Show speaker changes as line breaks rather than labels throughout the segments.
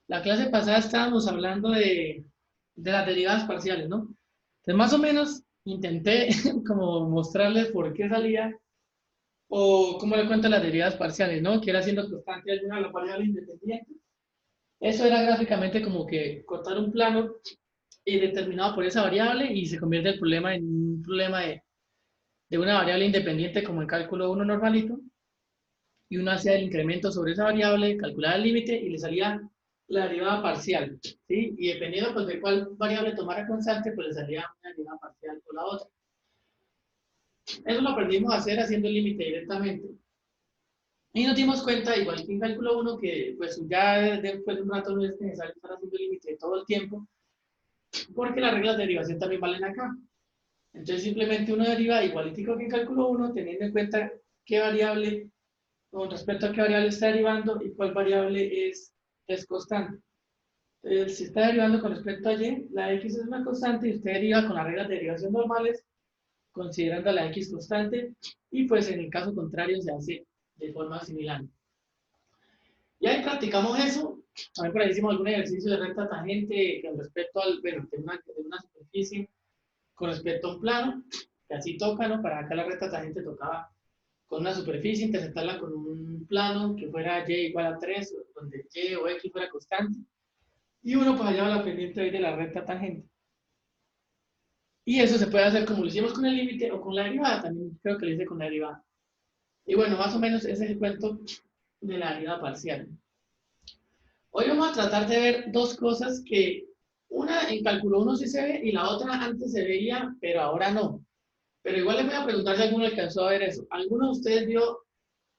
La clase pasada estábamos hablando de las derivadas parciales, ¿no? Entonces, más o menos intenté como mostrarles por qué salía o cómo le cuento las derivadas parciales, ¿no? Que era siendo constante alguna de las variables independientes. Eso era gráficamente como que cortar un plano determinado por esa variable y se convierte el problema en un problema de una variable independiente como el cálculo uno normalito, y uno hacía el incremento sobre esa variable, calculaba el límite y le salía la derivada parcial, ¿sí? Y dependiendo pues, de cuál variable tomara constante, pues le salía una derivada parcial o la otra. Eso lo aprendimos a hacer haciendo el límite directamente. Y nos dimos cuenta, igual que en cálculo uno, que pues ya después de un rato no es necesario estar haciendo el límite todo el tiempo, porque las reglas de derivación también valen acá. Entonces simplemente uno deriva igualitico que en cálculo uno, teniendo en cuenta qué variable, con respecto a qué variable está derivando y cuál variable es constante. Entonces, si está derivando con respecto a y, la x es una constante y usted deriva con las reglas de derivación normales, considerando la x constante, y pues en el caso contrario se hace de forma similar. Y ahí practicamos eso. También por ahí hicimos algún ejercicio de recta tangente con respecto al, bueno, de una superficie con respecto a un plano, que así toca, ¿no? Para acá la recta tangente tocaba con una superficie, interceptarla con un plano que fuera y igual a 3, donde y o x fuera constante, y uno pues hallaba la pendiente ahí de la recta tangente. Y eso se puede hacer como lo hicimos con el límite o con la derivada, también creo que lo hice con la derivada. Y bueno, más o menos ese es el cuento de la derivada parcial. Hoy vamos a tratar de ver dos cosas que una en cálculo 1 sí se ve y la otra antes se veía, pero ahora no. Pero igual les voy a preguntar si alguno alcanzó a ver eso. ¿Alguno de ustedes vio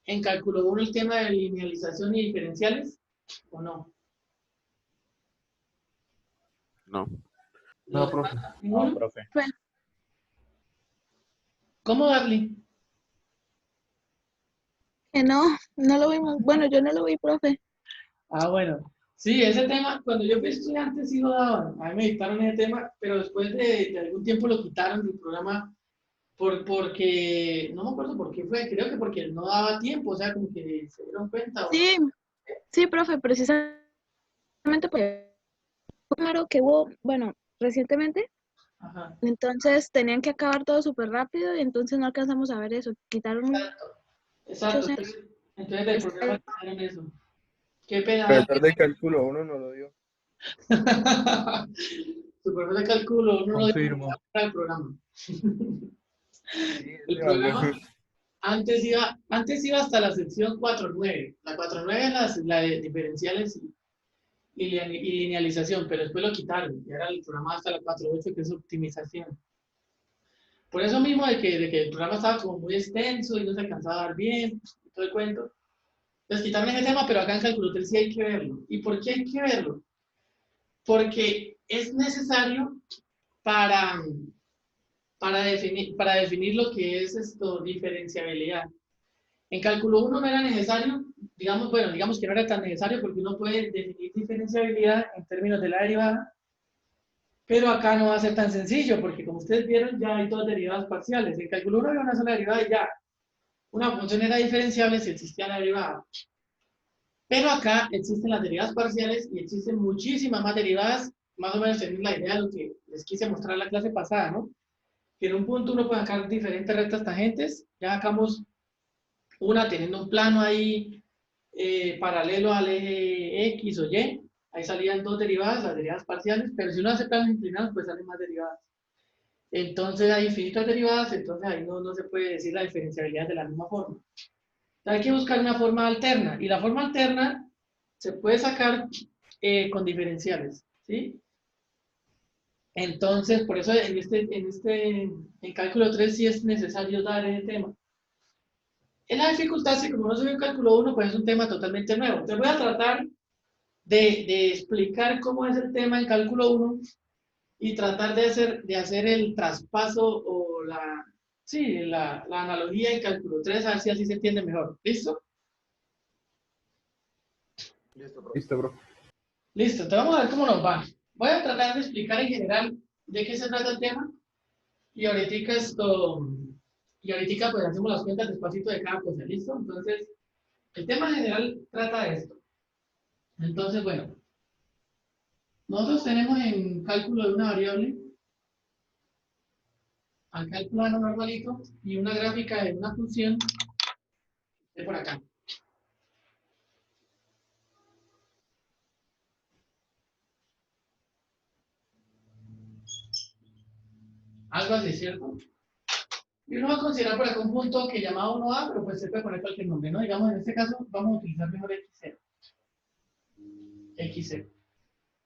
en cálculo 1 el tema de linealización y diferenciales o no?
No.
¿Los
No,
demás?
profe.
No,
¿Ninguno?
profe.
Pues
¿Cómo, Darly?
que no, no lo vimos. Bueno, yo no lo vi, profe.
Ah, bueno. Sí, ese tema, cuando yo fui estudiante sí lo daban. A mí me dictaron ese tema, pero después de algún tiempo lo quitaron del programa porque, no me acuerdo por qué fue, creo que porque no daba tiempo, o sea, como que se dieron cuenta o no
Sí,
sé.
sí, profe, precisamente porque claro que hubo, bueno, recientemente,
Ajá.
entonces tenían que acabar todo súper rápido y entonces no alcanzamos a ver eso. Quitaron
Exacto.
muchos
Entonces del programa quitaron eso. Qué pena,
El
Darly.
profesor de cálculo uno no lo dio.
Su profesor de cálculo no lo dio
Confirmo.
para el programa.
Sí,
El
ese
programa
valió.
antes iba hasta la sección 4.9. La 4.9 es la de diferenciales y linealización, pero después lo quitaron. Y ahora el programa hasta la 4.8, que es optimización. Por eso mismo de que el programa estaba como muy extenso y no se alcanzaba a dar bien, y todo el cuento. Entonces quitaron ese tema, pero acá en Cálculo 3 sí hay que verlo. ¿Y por qué hay que verlo? Porque es necesario para, para definir lo que es esto, diferenciabilidad. En cálculo 1 no era necesario, digamos, bueno, digamos que no era tan necesario porque uno puede definir diferenciabilidad en términos de la derivada, pero acá no va a ser tan sencillo porque como ustedes vieron ya hay dos derivadas parciales. En cálculo 1 había una sola derivada y ya. Una función era diferenciable si existía la derivada. Pero acá existen las derivadas parciales y existen muchísimas más derivadas, más o menos tenéis la idea de lo que les quise mostrar en la clase pasada, ¿no? Que en un punto uno puede sacar diferentes rectas tangentes, ya sacamos una teniendo un plano ahí paralelo al eje X o Y, ahí salían dos derivadas, las derivadas parciales, pero si uno hace planos inclinados, pues salen más derivadas. Entonces hay infinitas derivadas, entonces ahí no se puede decir la diferenciabilidad de la misma forma. Hay que buscar una forma alterna, y la forma alterna se puede sacar con diferenciales, ¿sí? Entonces, por eso en cálculo 3 sí es necesario dar ese tema. En la dificultad, si como no se ve en cálculo 1, pues es un tema totalmente nuevo. Te voy a tratar de explicar cómo es el tema en cálculo 1 y tratar de hacer el traspaso o sí, la analogía en cálculo 3, a ver si así se entiende mejor. ¿Listo?
Listo, bro.
Listo, entonces vamos a ver cómo nos va. Voy a tratar de explicar en general de qué se trata el tema y ahorita pues hacemos las cuentas despacito de cada cosa, ¿listo? Entonces, el tema en general trata de esto. Entonces, bueno, Nosotros tenemos en cálculo de una variable, al cálculo normalito, y una gráfica de una función de por acá. Algo así, ¿cierto? Y uno va a considerar por acá un punto que llamado 1A, pero pues se puede poner cualquier nombre, ¿no? Digamos, en este caso, vamos a utilizar mejor X0. X0.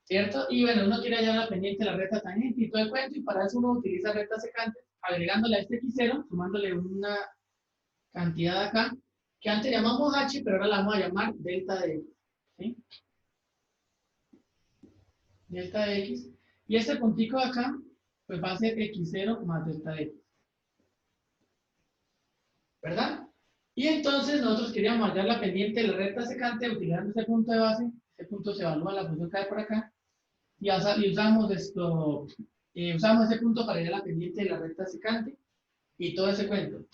¿Cierto? Y bueno, uno quiere hallar la pendiente de la recta tangente y todo el cuento, y para eso uno utiliza rectas secantes, agregándole a este X0, sumándole una cantidad acá, que antes llamamos H, pero ahora la vamos a llamar delta de X. ¿Sí? Delta de X. Y este puntico de acá, pues va a ser X0 más delta de X. ¿Verdad? Y entonces nosotros queríamos hallar la pendiente de la recta secante utilizando ese punto de base. Ese punto se evalúa la función que hay por acá. Y usamos esto, usamos ese punto para hallar la pendiente de la recta secante y todo ese cuento.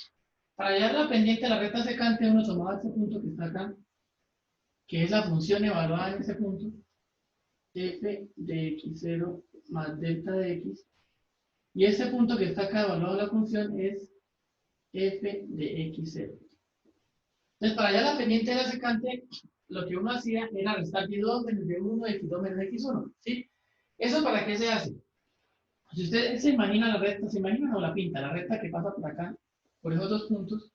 Para hallar la pendiente de la recta secante, uno tomaba este punto que está acá, que es la función evaluada en ese punto, f de x0 más delta de x. Y ese punto que está acá evaluado la función es f de x0. Entonces, para hallar la pendiente de la secante, lo que uno hacía era restar y2 menos y1, x2 menos x1. ¿Sí? ¿Eso para qué se hace? Si usted se imagina la recta, se imagina o la pinta, la recta que pasa por acá, por esos dos puntos,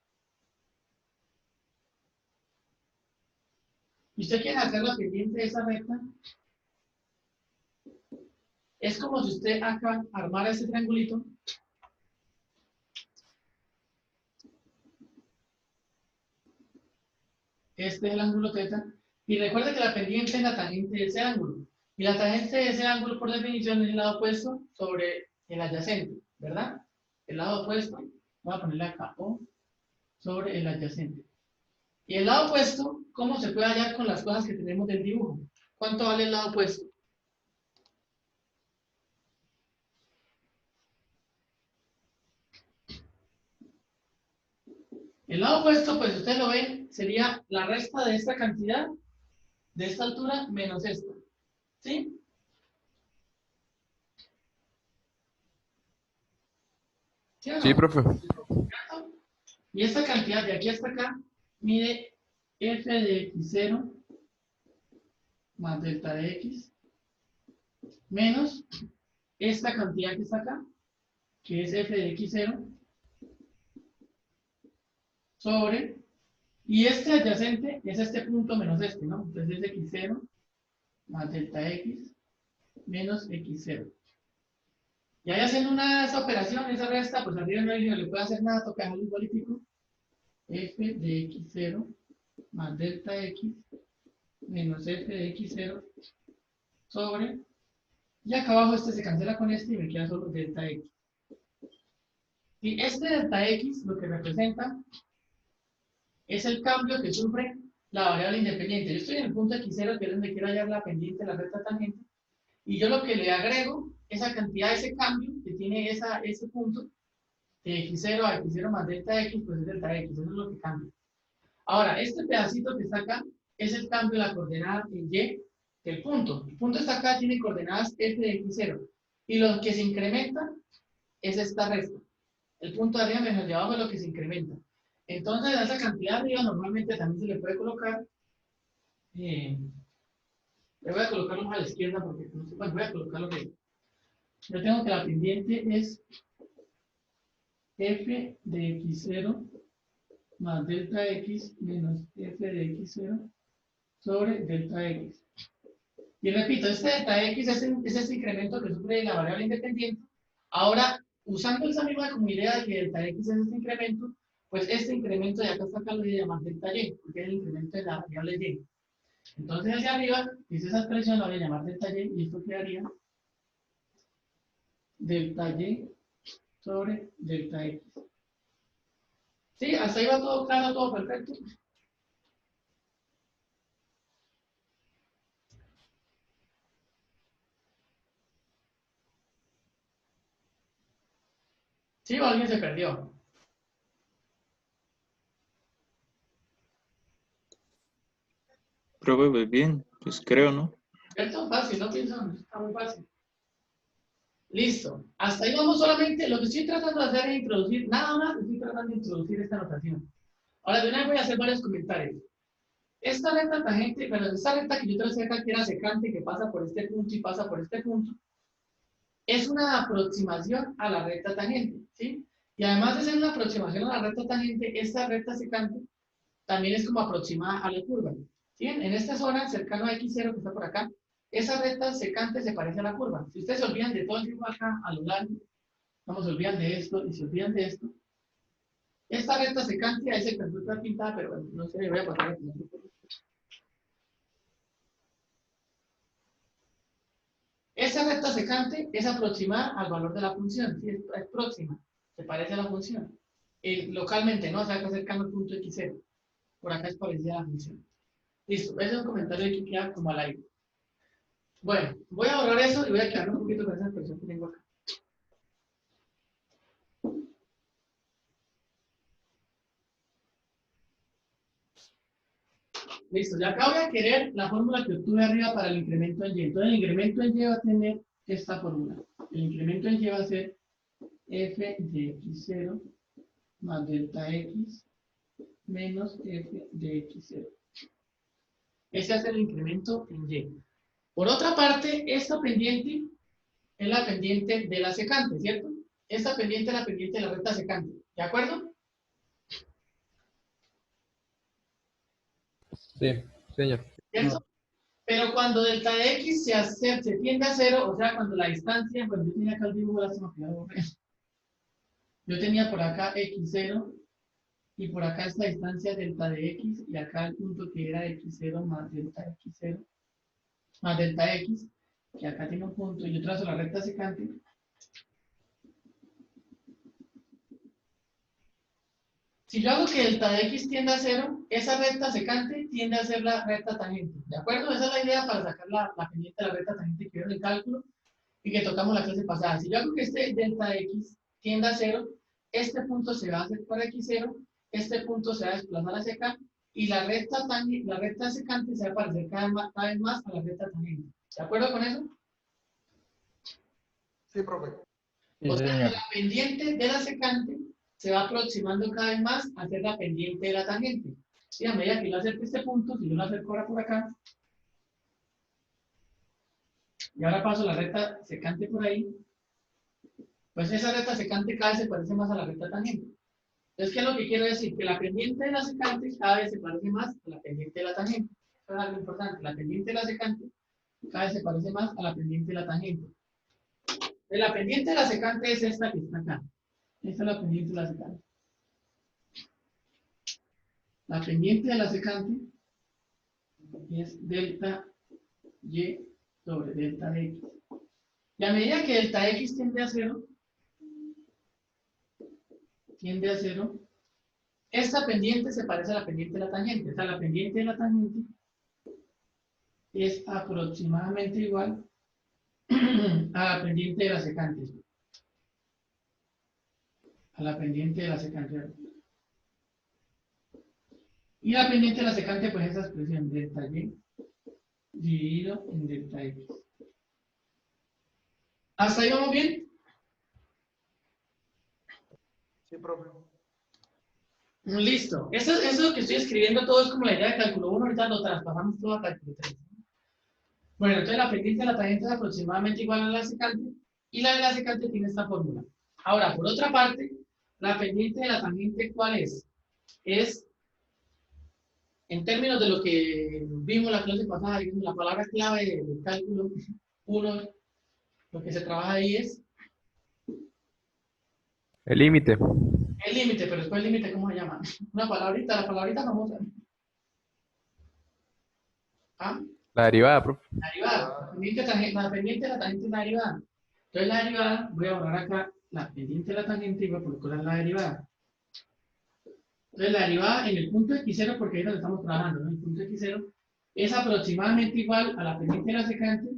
y usted quiere hacer la pendiente de esa recta, es como si usted acá armara ese triangulito, este es el ángulo θ, y recuerde que la pendiente es la tangente de ese ángulo, y la tangente de ese ángulo por definición es el lado opuesto sobre el adyacente, ¿verdad? El lado opuesto, voy a ponerle acá, O, sobre el adyacente. Y el lado opuesto, ¿cómo se puede hallar con las cosas que tenemos del dibujo? ¿Cuánto vale el lado opuesto? El lado opuesto, pues usted lo ve, sería la resta de esta cantidad, de esta altura, menos esta. ¿Sí? ¿Sí o
Sí,
no?
profe.
Y esta cantidad de aquí hasta acá mide f de x0 más delta de x menos esta cantidad que está acá, que es f de x0 sobre, y este adyacente es este punto menos este, ¿no? Entonces es x0 más delta x menos x0. Y ahí haciendo esa operación, esa resta, pues arriba no le puede hacer nada, toca dejarlo igualitico. F de x0 más delta x menos f de x0 sobre, y acá abajo este se cancela con este y me queda solo delta x. Y este delta x lo que representa es el cambio que sufre la variable independiente. Yo estoy en el punto x0, que es donde quiero hallar la pendiente de la recta tangente, y yo lo que le agrego, esa cantidad, ese cambio que tiene ese punto, de x0 a x0 más delta x, pues es delta x, eso es lo que cambia. Ahora, este pedacito que está acá es el cambio de la coordenada en y del punto. El punto está acá, tiene coordenadas f de x0, y lo que se incrementa es esta resta. El punto de arriba menos el de abajo es lo que se incrementa. Entonces, a esa cantidad de arriba normalmente también se le puede colocar, le voy a colocarlo más a la izquierda porque no sé, bueno, voy a colocarlo que yo tengo que la pendiente es f de x0 más delta x menos f de x0 sobre delta x. Y repito, este delta x es este incremento que sufre la variable independiente. Ahora, usando esa misma como idea de que delta x es este incremento, pues este incremento de acá hasta acá lo voy a llamar delta y, porque es el incremento de la variable y. Entonces hacia arriba, dice esa expresión, la voy a llamar delta y esto quedaría delta y sobre delta x. ¿Sí? Hasta ahí va todo claro, todo perfecto. ¿Sí o alguien se perdió?
Profe, pues bien, pues creo, ¿no?
¿Cierto? Fácil, no pienso, está muy fácil. Listo. Hasta ahí vamos solamente. Lo que estoy tratando de hacer es introducir, nada más estoy tratando de introducir esta notación. Ahora, de una vez voy a hacer varios comentarios. Esta recta tangente, pero esta recta que yo tracé acá, que era secante, que pasa por este punto y pasa por este punto, es una aproximación a la recta tangente, ¿sí? Y además de ser una aproximación a la recta tangente, esta recta secante también es como aproximada a la curva. ¿Sí? En esta zona, cercano a X0 que está por acá, esa recta secante se parece a la curva. Si ustedes se olvidan de todo el tiempo acá, a lo largo, vamos, se olvidan de esto y se olvidan de esto. Esta recta secante, ahí se encuentra pintada, pero bueno, no sé, voy a pasar a esa recta secante es aproximada al valor de la función, ¿sí? Es próxima, se parece a la función. Localmente, ¿no? O sea, acá cercano al punto X0. Por acá es parecida a la función. Listo, ese es un comentario que queda como al aire. Bueno, voy a borrar eso y voy a quedarme un poquito con esa expresión que tengo acá. Listo, ya acá voy a querer la fórmula que obtuve arriba para el incremento en Y. Entonces el incremento en Y va a tener esta fórmula. El incremento en Y va a ser f de x0 más delta x menos f de x0. Ese es el incremento en Y. Por otra parte, esta pendiente es la pendiente de la secante, ¿cierto? Esta pendiente es la pendiente de la recta secante, ¿de acuerdo?
Sí, señor.
¿Cierto? Pero cuando delta de x se tiende a cero, o sea, cuando la distancia, bueno, yo tenía acá el dibujo, yo tenía por acá x0 y por acá esta distancia delta de x y acá el punto que era x0 más delta x0 más delta x, que acá tiene un punto y yo trazo la recta secante. Si yo hago que delta de x tiende a cero, esa recta secante tiende a ser la recta tangente, ¿de acuerdo? Esa es la idea para sacar la pendiente de la recta tangente que vieron en el cálculo y que tocamos la clase pasada. Si yo hago que este delta x tienda a 0, este punto se va a hacer para x0, este punto se va a desplazar hacia acá y la recta secante se va a parecer cada vez más a la recta tangente. ¿De acuerdo con eso?
Sí, profe.
O sea que la pendiente de la secante se va aproximando cada vez más a ser la pendiente de la tangente. Y a medida que yo acerco este punto, si yo lo acerco ahora por acá, y ahora paso la recta secante por ahí, pues esa recta secante cada vez se parece más a la recta tangente. Entonces, ¿qué es lo que quiero decir? Que la pendiente de la secante cada vez se parece más a la pendiente de la tangente. Eso es algo importante. La pendiente de la secante cada vez se parece más a la pendiente de la tangente. La pendiente de la secante es esta que está acá. Esta es la pendiente de la secante. La pendiente de la secante es delta y sobre delta x. Y a medida que delta x tiende a cero, esta pendiente se parece a la pendiente de la tangente. O sea, la pendiente de la tangente es aproximadamente igual a la pendiente de la secante. A la pendiente de la secante. Y la pendiente de la secante, pues esa expresión delta y dividido en delta x. ¿Hasta ahí vamos bien?
Sí, profe.
Listo. Eso que estoy escribiendo todo es como la idea de cálculo 1, ahorita lo traspasamos todo a cálculo 3. Bueno, entonces la pendiente de la tangente es aproximadamente igual a la secante y la de la secante tiene esta fórmula. Ahora, por otra parte, la pendiente de la tangente, ¿cuál es? Es, en términos de lo que vimos la clase pasada, digamos, la palabra clave del cálculo 1, lo que se trabaja ahí es
El límite.
el límite, pero después el límite, ¿cómo se llama? Una palabrita, la palabrita famosa. ¿Ah?
La derivada, profe.
La derivada. La pendiente de la tangente es la derivada. Entonces la derivada, voy a borrar acá la pendiente de la tangente y voy a colocar la derivada. Entonces la derivada en el punto x0, porque ahí es donde estamos trabajando, ¿no? El punto x0 es aproximadamente igual a la pendiente de la secante,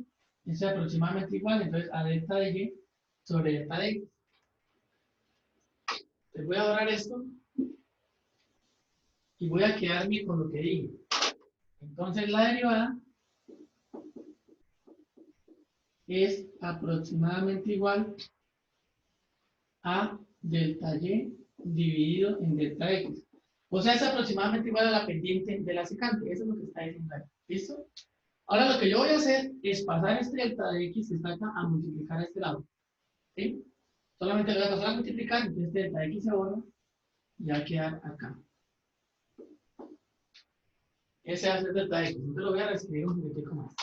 es aproximadamente igual, entonces a delta de y sobre delta de x. Entonces voy a borrar esto y voy a quedarme con lo que dije. Entonces la derivada es aproximadamente igual a delta y dividido en delta x. O sea, es aproximadamente igual a la pendiente de la secante. Eso es lo que está diciendo ahí. ¿Listo? Ahora lo que yo voy a hacer es pasar este delta de x que está acá a multiplicar a este lado. ¿Sí? Solamente lo voy a pasar a multiplicar, entonces este delta de x se borra y va a quedar acá. Ese va a ser delta de x. Entonces lo voy a reescribir un poquitico más.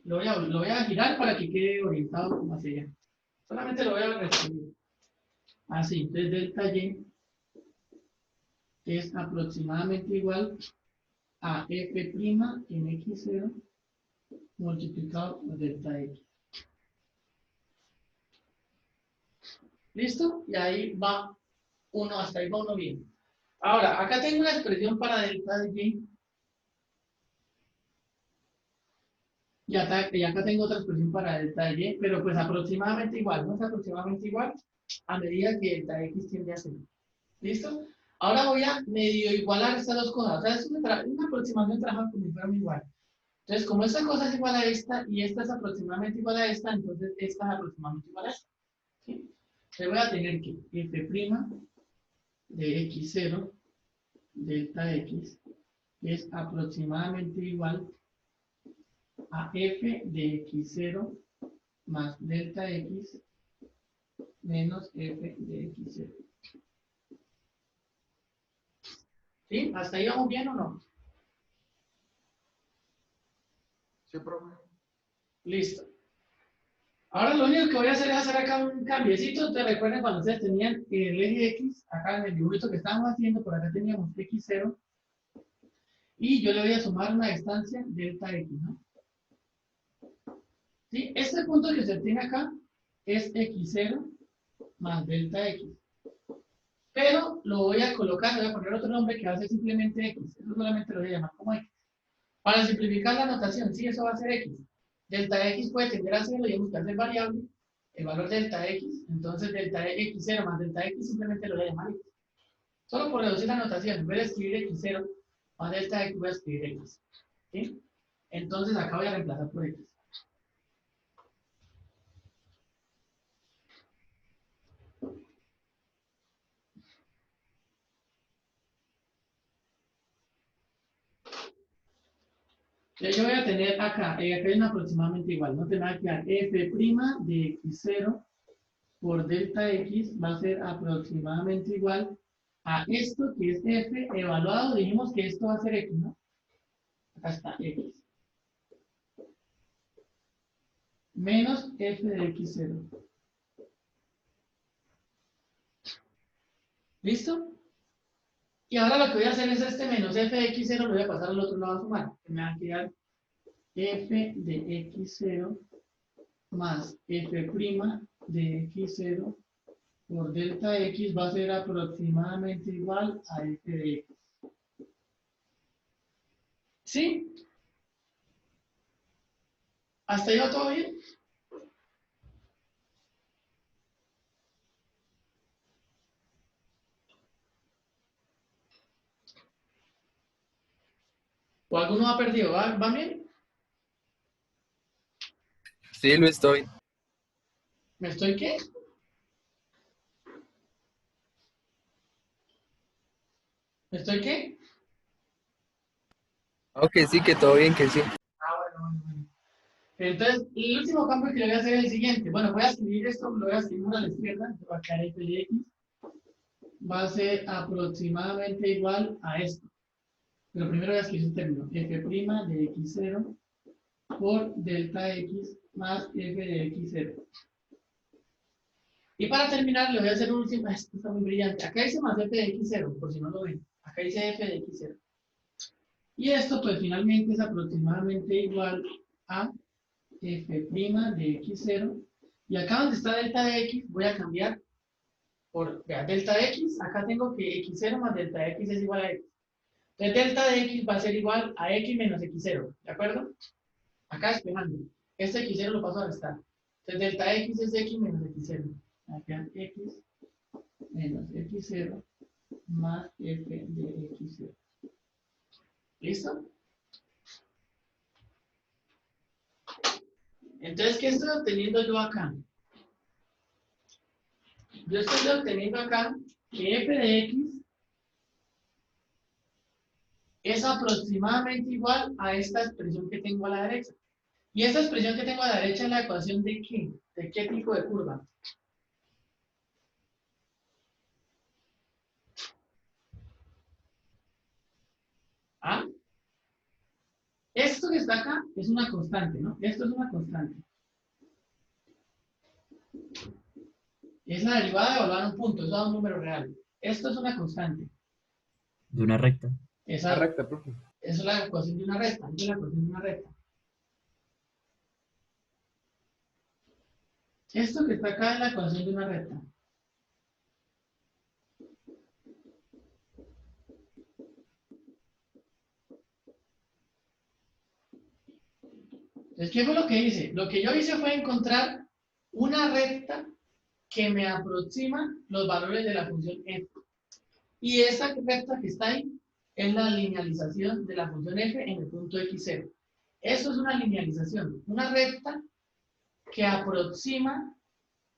Lo voy a girar para que quede orientado como hacia allá. Solamente lo voy a reescribir. Así, entonces delta y es aproximadamente igual a f' en x0 multiplicado por delta x. ¿Listo? Y ahí va uno, hasta ahí va uno bien. Ahora, acá tengo una expresión para delta de y. Y acá tengo otra expresión para delta de y, pero pues aproximadamente igual, ¿no? Es aproximadamente igual a medida que delta x tiende a 0. ¿Listo? Ahora voy a medio igualar estas dos cosas. O sea, es una aproximación trabaja como si fueran igual. Entonces, como esta cosa es igual a esta y esta es aproximadamente igual a esta, entonces esta es aproximadamente igual a esta. ¿Sí? Entonces voy a tener que f' de x0 delta x es aproximadamente igual a f de x0 más delta x menos f de x0. ¿Sí? ¿Hasta ahí vamos bien o no?
Sí, profe.
Listo. Ahora lo único que voy a hacer es hacer acá un cambiecito. ¿Te recuerdan cuando ustedes tenían el eje X? Acá en el dibujito que estábamos haciendo, por acá teníamos x0. Y yo le voy a sumar una distancia delta x, ¿no? ¿Sí? Este punto que se tiene acá es x0 más delta x. Pero lo voy a colocar, le voy a poner otro nombre que va a ser simplemente x. Eso solamente lo voy a llamar como x. Para simplificar la notación, sí, eso va a ser x. Delta x puede tender a 0 y hemos que hacer variable el valor delta x. Entonces delta x0 más delta x simplemente lo voy a llamar x. Solo por reducir la notación, en vez de escribir x0 más delta x, voy a escribir x. ¿Sí? Entonces acá voy a reemplazar por x. Yo voy a tener acá, acá hay una aproximadamente igual, no te va a quedar f' de x0 por delta x va a ser aproximadamente igual a esto que es f evaluado, dijimos que esto va a ser x, ¿no? Acá está x. Menos f de x0. ¿Listo? Y ahora lo que voy a hacer es este menos f de x0 lo voy a pasar al otro lado a sumar. Que me va a quedar f de x0 más f' de x0 por delta x va a ser aproximadamente igual a f de x. ¿Sí? ¿Hasta ahí va todo bien? ¿O alguno ha perdido? ¿Va bien?
Sí, lo estoy.
¿Me estoy qué? ¿Me estoy qué?
Ok, sí, que todo bien, que sí.
Bueno. Entonces, el último cambio que le voy a hacer es el siguiente. Bueno, voy a escribir esto, lo voy a escribir a la izquierda, va a quedar f de x, va a ser aproximadamente igual a esto. Pero primero voy a escribir un término, f' de x0 por delta x más f de x0. Y para terminar, le voy a hacer un último, esto está muy brillante. Acá dice más f de x0, por si no lo ven. Acá dice f de x0. Y esto, pues finalmente es aproximadamente igual a f' de x0. Y acá donde está delta de x, voy a cambiar por vea, delta de x. Acá tengo que x0 más delta de x es igual a x. Entonces, delta de x va a ser igual a x menos x0. ¿De acuerdo? Acá despejando. Este x0 lo paso a restar. Entonces, delta de x es x menos x0. Acá x menos x0 más f de x0. ¿Listo? Entonces, ¿qué estoy obteniendo yo acá? Yo estoy obteniendo acá que f de x es aproximadamente igual a esta expresión que tengo a la derecha. Y esta expresión que tengo a la derecha es la ecuación de qué? ¿De qué tipo de curva? ¿Ah? Esto que está acá es una constante, ¿no? Esto es una constante. Es la derivada de evaluar un punto, eso da un número real. Esto es una constante.
De una recta.
Esa,
La recta, profe.
eso es la ecuación de una recta. Esa es la ecuación de una recta. Esto que está acá es la ecuación de una recta. Entonces, ¿qué fue lo que hice? Lo que yo hice fue encontrar una recta que me aproxima los valores de la función f. Y esa recta que está ahí es la linealización de la función f en el punto x0. Eso es una linealización, una recta que aproxima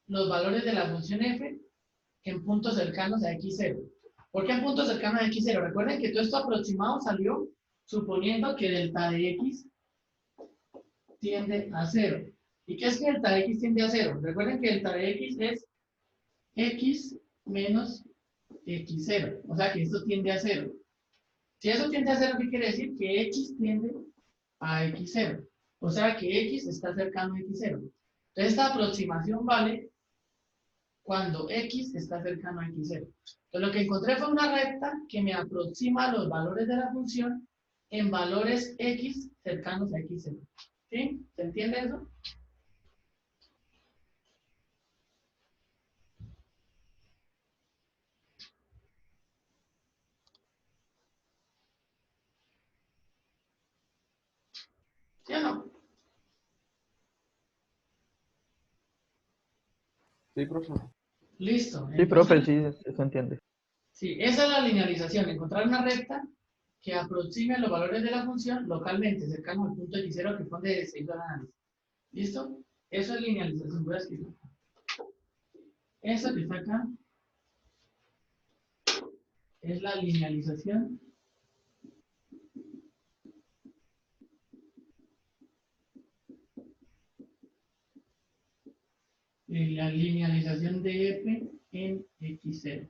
los valores de la función f en puntos cercanos a x0. ¿Por qué en puntos cercanos a x0? Recuerden que todo esto aproximado salió suponiendo que delta de x tiende a 0. ¿Y qué es que delta de x tiende a 0? Recuerden que delta de x es x menos x0. O sea que esto tiende a 0. Si eso tiende a 0, ¿qué quiere decir? Que x tiende a x0. O sea que x está cercano a x0. Entonces esta aproximación vale cuando x está cercano a x0. Entonces lo que encontré fue una recta que me aproxima los valores de la función en valores x cercanos a x0. ¿Sí? ¿Se entiende eso? ¿Sí o no?
Sí, profe.
Listo.
Sí, profe, sí, eso entiende.
Sí, esa es la linealización, encontrar una recta que aproxime los valores de la función localmente, cercano al punto x0 que fue donde se hizo el análisis. ¿Listo? Eso es linealización. Voy a escribir. Eso que está acá es la linealización de f en x0.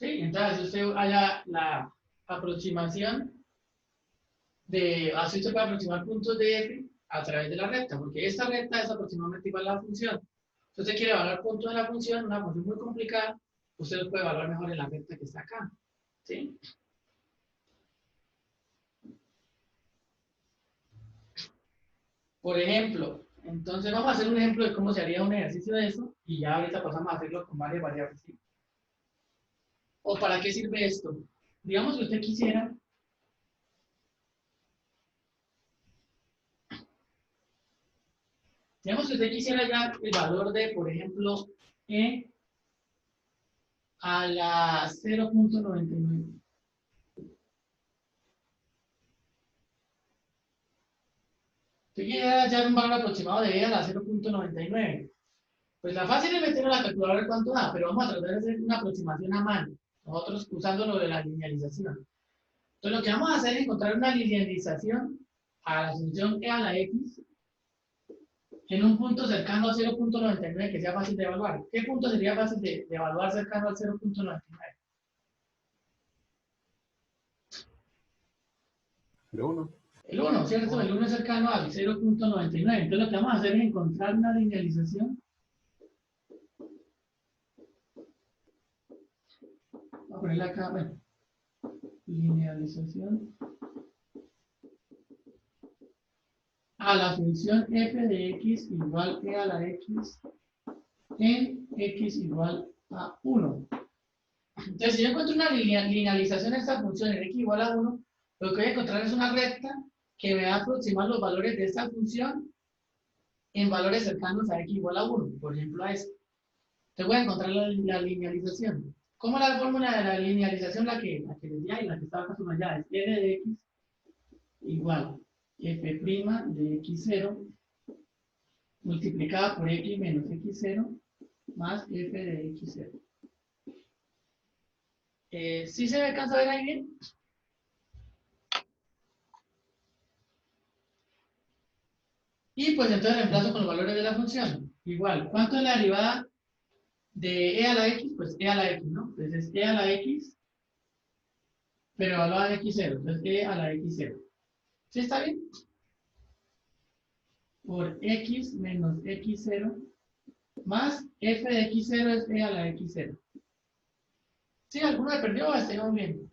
Sí, entonces usted haya la aproximación así usted puede aproximar puntos de f a través de la recta, porque esta recta es aproximadamente igual a la función. Si usted quiere evaluar puntos de la función, una función muy complicada, usted lo puede evaluar mejor en la recta que está acá. ¿Sí? Por ejemplo, entonces vamos a hacer un ejemplo de cómo se haría un ejercicio de eso y ya ahorita pasamos a hacerlo con varias variables. ¿Sí? ¿O para qué sirve esto? Digamos que usted quisiera ya el valor de, por ejemplo, e a la 0.99. Usted quiere hallar un valor aproximado de e a la 0.99. Pues la fácil es meter a la calculadora cuánto da, pero vamos a tratar de hacer una aproximación a mano, nosotros usando lo de la linealización. Entonces lo que vamos a hacer es encontrar una linealización a la función e a la x en un punto cercano a 0.99 que sea fácil de evaluar. ¿Qué punto sería fácil de evaluar cercano al 0.99?
El 1.
El 1, ¿cierto? El 1 es cercano al 0.99. Entonces lo que vamos a hacer es encontrar una linealización. Voy a ponerla acá, bueno. Linealización a la función f de x igual e a la x en x igual a 1. Entonces, si yo encuentro una linealización de esta función en x igual a 1, lo que voy a encontrar es una recta que me va a aproximar los valores de esta función en valores cercanos a x igual a 1, por ejemplo a este. Te voy a encontrar la linealización. ¿Cómo era la fórmula de la linealización? La que les di ahí, la que estaba acá subrayada. Es f de x igual f' de x0 multiplicada por x menos x0 más f de x0. ¿Sí se alcanza a ver ahí bien? Y pues entonces reemplazo con los valores de la función. Igual, ¿cuánto es la derivada de e a la x? Pues e a la x, ¿no? Entonces es e a la x, pero evaluada en x0. Entonces e a la x0. ¿Sí está bien? Por x menos x0 más f de x0 es e a la x0. ¿Sí? ¿Alguno me perdió o está bien?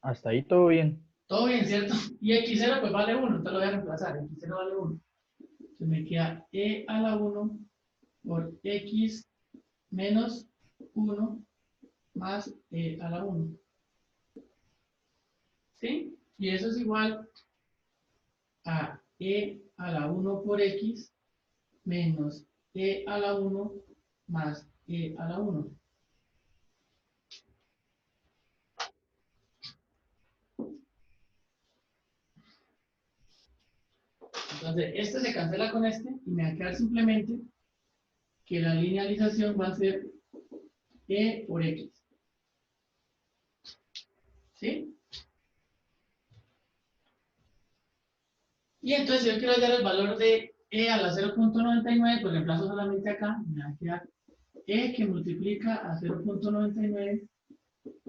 Hasta ahí todo bien.
Todo bien, ¿cierto? Y x0 pues vale 1, entonces lo voy a reemplazar. X0 vale 1. Entonces me queda e a la 1 por x menos 1 más e a la 1. ¿Sí? Y eso es igual a e a la 1 por x menos e a la 1 más e a la 1. Entonces, este se cancela con este y me va a quedar simplemente que la linealización va a ser e por x. ¿Sí? Y entonces, si yo quiero hallar el valor de e a la 0.99, pues reemplazo solamente acá, me va a quedar e que multiplica a 0.99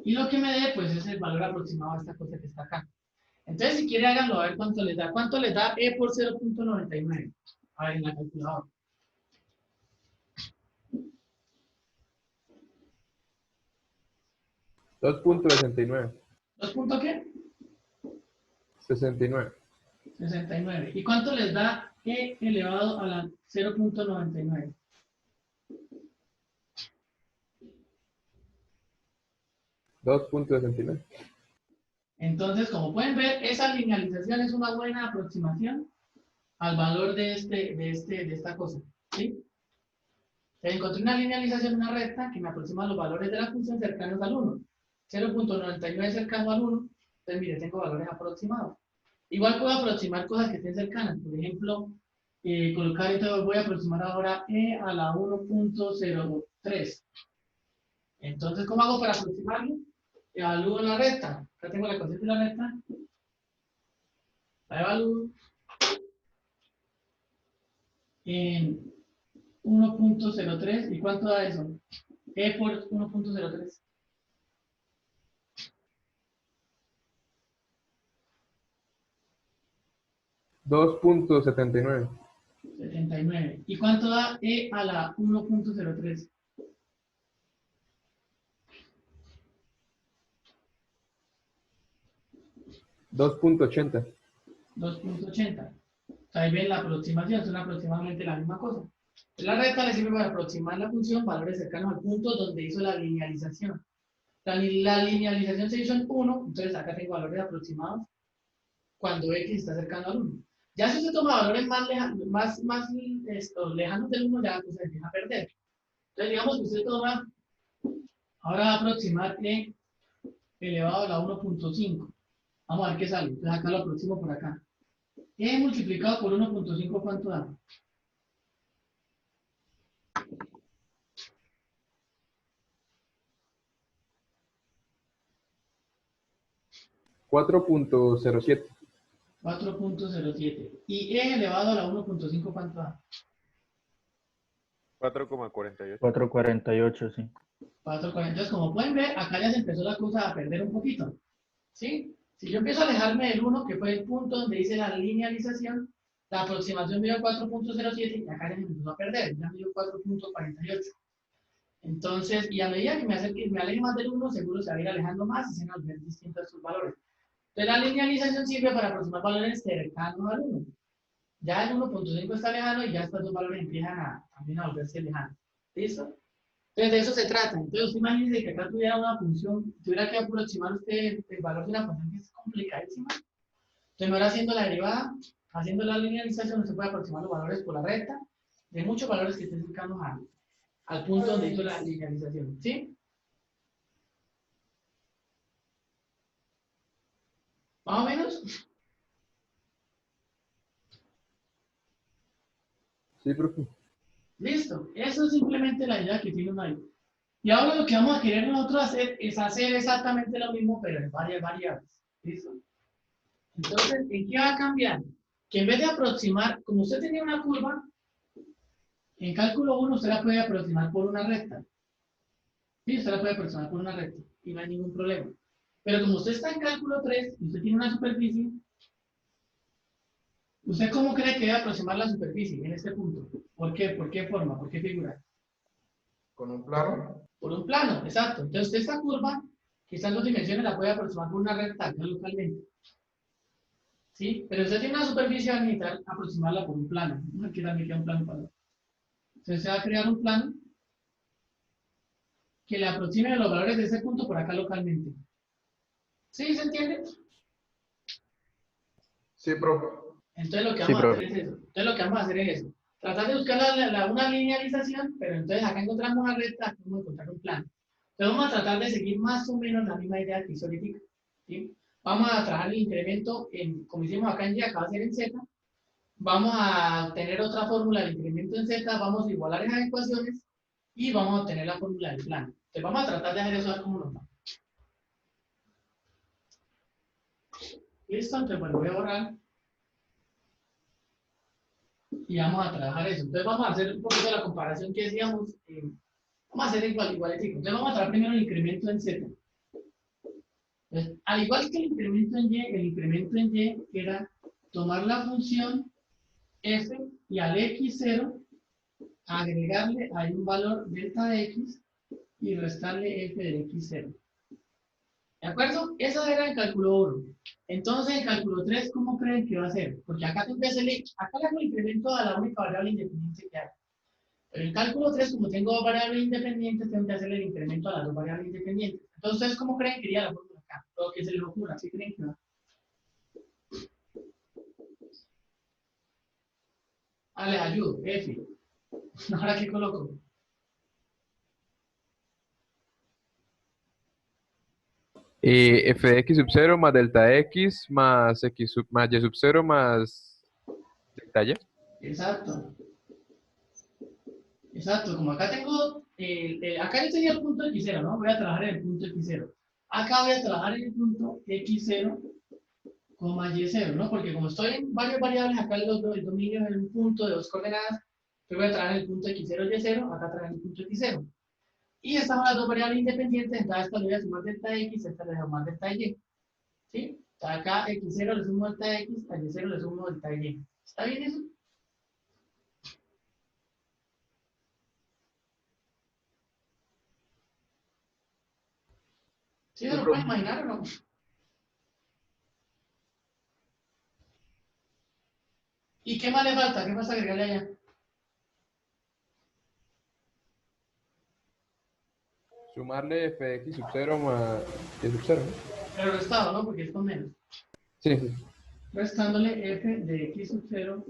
y lo que me dé, pues es el valor aproximado a esta cosa que está acá. Entonces, si quiere, háganlo a ver cuánto les da. ¿Cuánto les da e por 0.99? A ver, en la calculadora.
2.69.
¿2 punto qué?
69.
69. ¿Y cuánto les da e elevado a la 0.99?
2.69.
Entonces, como pueden ver, esa linealización es una buena aproximación al valor de esta cosa. ¿Sí? Encontré una linealización, una recta, que me aproxima los valores de la función cercanos al 1. 0.99 cercano al 1. Entonces, mire, tengo valores aproximados. Igual puedo aproximar cosas que estén cercanas. Por ejemplo, colocar, entonces voy a aproximar ahora e a la 1.03. Entonces, ¿cómo hago para aproximarlo? Evalúo la recta. Acá tengo la constante de la recta. La evalúo en 1.03. ¿Y cuánto da eso? E por 1.03.
2.79.
79. ¿Y cuánto da e a la 1.03?
2.80.
2.80. Ahí ven la aproximación, son aproximadamente la misma cosa. La recta le sirve para aproximar la función valores cercanos al punto donde hizo la linealización. La linealización se hizo en 1, entonces acá tengo valores aproximados cuando x está cercano al 1. Ya si usted toma valores más lejanos del 1, ya pues, se empieza a perder. Entonces digamos que usted toma, ahora va a aproximar e elevado a la 1.5. Vamos a ver qué sale. Entonces acá lo aproximo por acá. E multiplicado por 1.5, ¿cuánto da?
4.07.
4.07. Y e elevado a la 1.5, ¿cuánto da?
4,48.
448, sí.
4.40. Entonces, como pueden ver, acá ya se empezó la cosa a perder un poquito. ¿Sí? Si yo empiezo a alejarme del 1, que fue el punto donde hice la linealización, la aproximación me dio 4.07 y acá ya se empezó a perder, ya me dio 4.48. Entonces, y a medida que me aleje más del 1, seguro se va a ir alejando más y se van a ver distintos estos valores. Entonces, la linealización sirve para aproximar valores cercanos al 1. Ya el 1.5 está lejano y ya estos dos valores empiezan también a volverse lejanos. ¿Listo? Entonces, de eso se trata. Entonces, usted imagínese que acá tuviera una función, tuviera que aproximar usted el valor de una función que es complicadísima. Entonces, me va haciendo la derivada, haciendo la linealización se puede aproximar los valores por la recta de muchos valores que estén cercanos al punto donde hizo la linealización, ¿sí? ¿Más o menos?
Sí, profe.
Listo. Eso es simplemente la idea que tiene uno ahí. Y ahora lo que vamos a querer nosotros hacer es hacer exactamente lo mismo, pero en varias variables. ¿Listo? Entonces, ¿en qué va a cambiar? Que en vez de aproximar, como usted tenía una curva, en cálculo 1 usted la puede aproximar por una recta. Sí, usted la puede aproximar por una recta y no hay ningún problema. Pero como usted está en cálculo 3 y usted tiene una superficie, ¿usted cómo cree que debe aproximar la superficie en este punto? ¿Por qué? ¿Por qué forma? ¿Por qué figura?
Con un plano.
Por un plano, exacto. Entonces, usted esta curva, que está en 2 dimensiones, la puede aproximar por una recta acá localmente. ¿Sí? Pero usted tiene una superficie, va a necesitar aproximarla por un plano. Aquí también queda un plano para. Entonces, se va a crear un plano que le aproxime los valores de ese punto por acá localmente. ¿Sí? ¿Se entiende?
Sí, profe.
Entonces, lo que
Sí,
vamos a hacer
profe.
es eso. Entonces, lo que vamos a hacer es eso. Tratar de buscar una linealización, pero entonces acá encontramos una recta, aquí vamos a encontrar un plano. Entonces, vamos a tratar de seguir más o menos la misma idea que hizo ahorita. ¿Sí? Vamos a trabajar el incremento, como hicimos acá en Y, acá va a ser en Z. Vamos a obtener otra fórmula del incremento en Z, vamos a igualar esas ecuaciones y vamos a obtener la fórmula del plano. Entonces, vamos a tratar de hacer eso a ver cómo nos va. Listo, entonces, bueno, voy a borrar y vamos a trabajar eso. Entonces, vamos a hacer un poquito la comparación que decíamos. Vamos a hacer igualitico. Entonces, vamos a tratar primero el incremento en Z. Entonces, al igual que el incremento en Y, el incremento en Y era tomar la función f y al x0 agregarle ahí un valor delta de x y restarle f de x0. ¿De acuerdo? Eso era en cálculo 1. Entonces, en cálculo 3, ¿cómo creen que va a ser? Porque acá tengo que hacerle, acá le hago el incremento a la única variable independiente que hay. Pero en cálculo 3, como tengo dos variables independientes, tengo que hacerle el incremento a las dos variables independientes. Entonces, ¿cómo creen que iría la fórmula acá? Lo que se les ocurra, ¿sí creen que va? Ah, les ayudo, F. Ahora, ¿qué coloco?
F de x sub 0 más delta x más x sub, más y sub 0 más delta y.
Exacto. Exacto, como acá tengo, acá yo tenía el punto x0, ¿no? Voy a trabajar en el punto x0. Acá voy a trabajar en el punto x0, y0, ¿no? Porque como estoy en varias variables, acá el dominio es un punto de dos coordenadas, yo voy a trabajar en el punto x0, y0, acá trabajar en el punto x0. Y estas son las dos variables independientes, entonces a esta le voy a sumar delta x, a esta le voy a sumar delta y. ¿Sí? Acá x0 le sumo delta x, a y0 le sumo delta y. ¿Está bien eso? ¿Sí se
Sí,
lo pueden
profe.
imaginar o no? ¿Y qué más le falta? ¿Qué más agregarle allá?
Sumarle f de x sub 0 más y sub 0, ¿no?
Pero restado, ¿no? Porque es con menos.
Sí, sí.
Restándole f de x sub 0,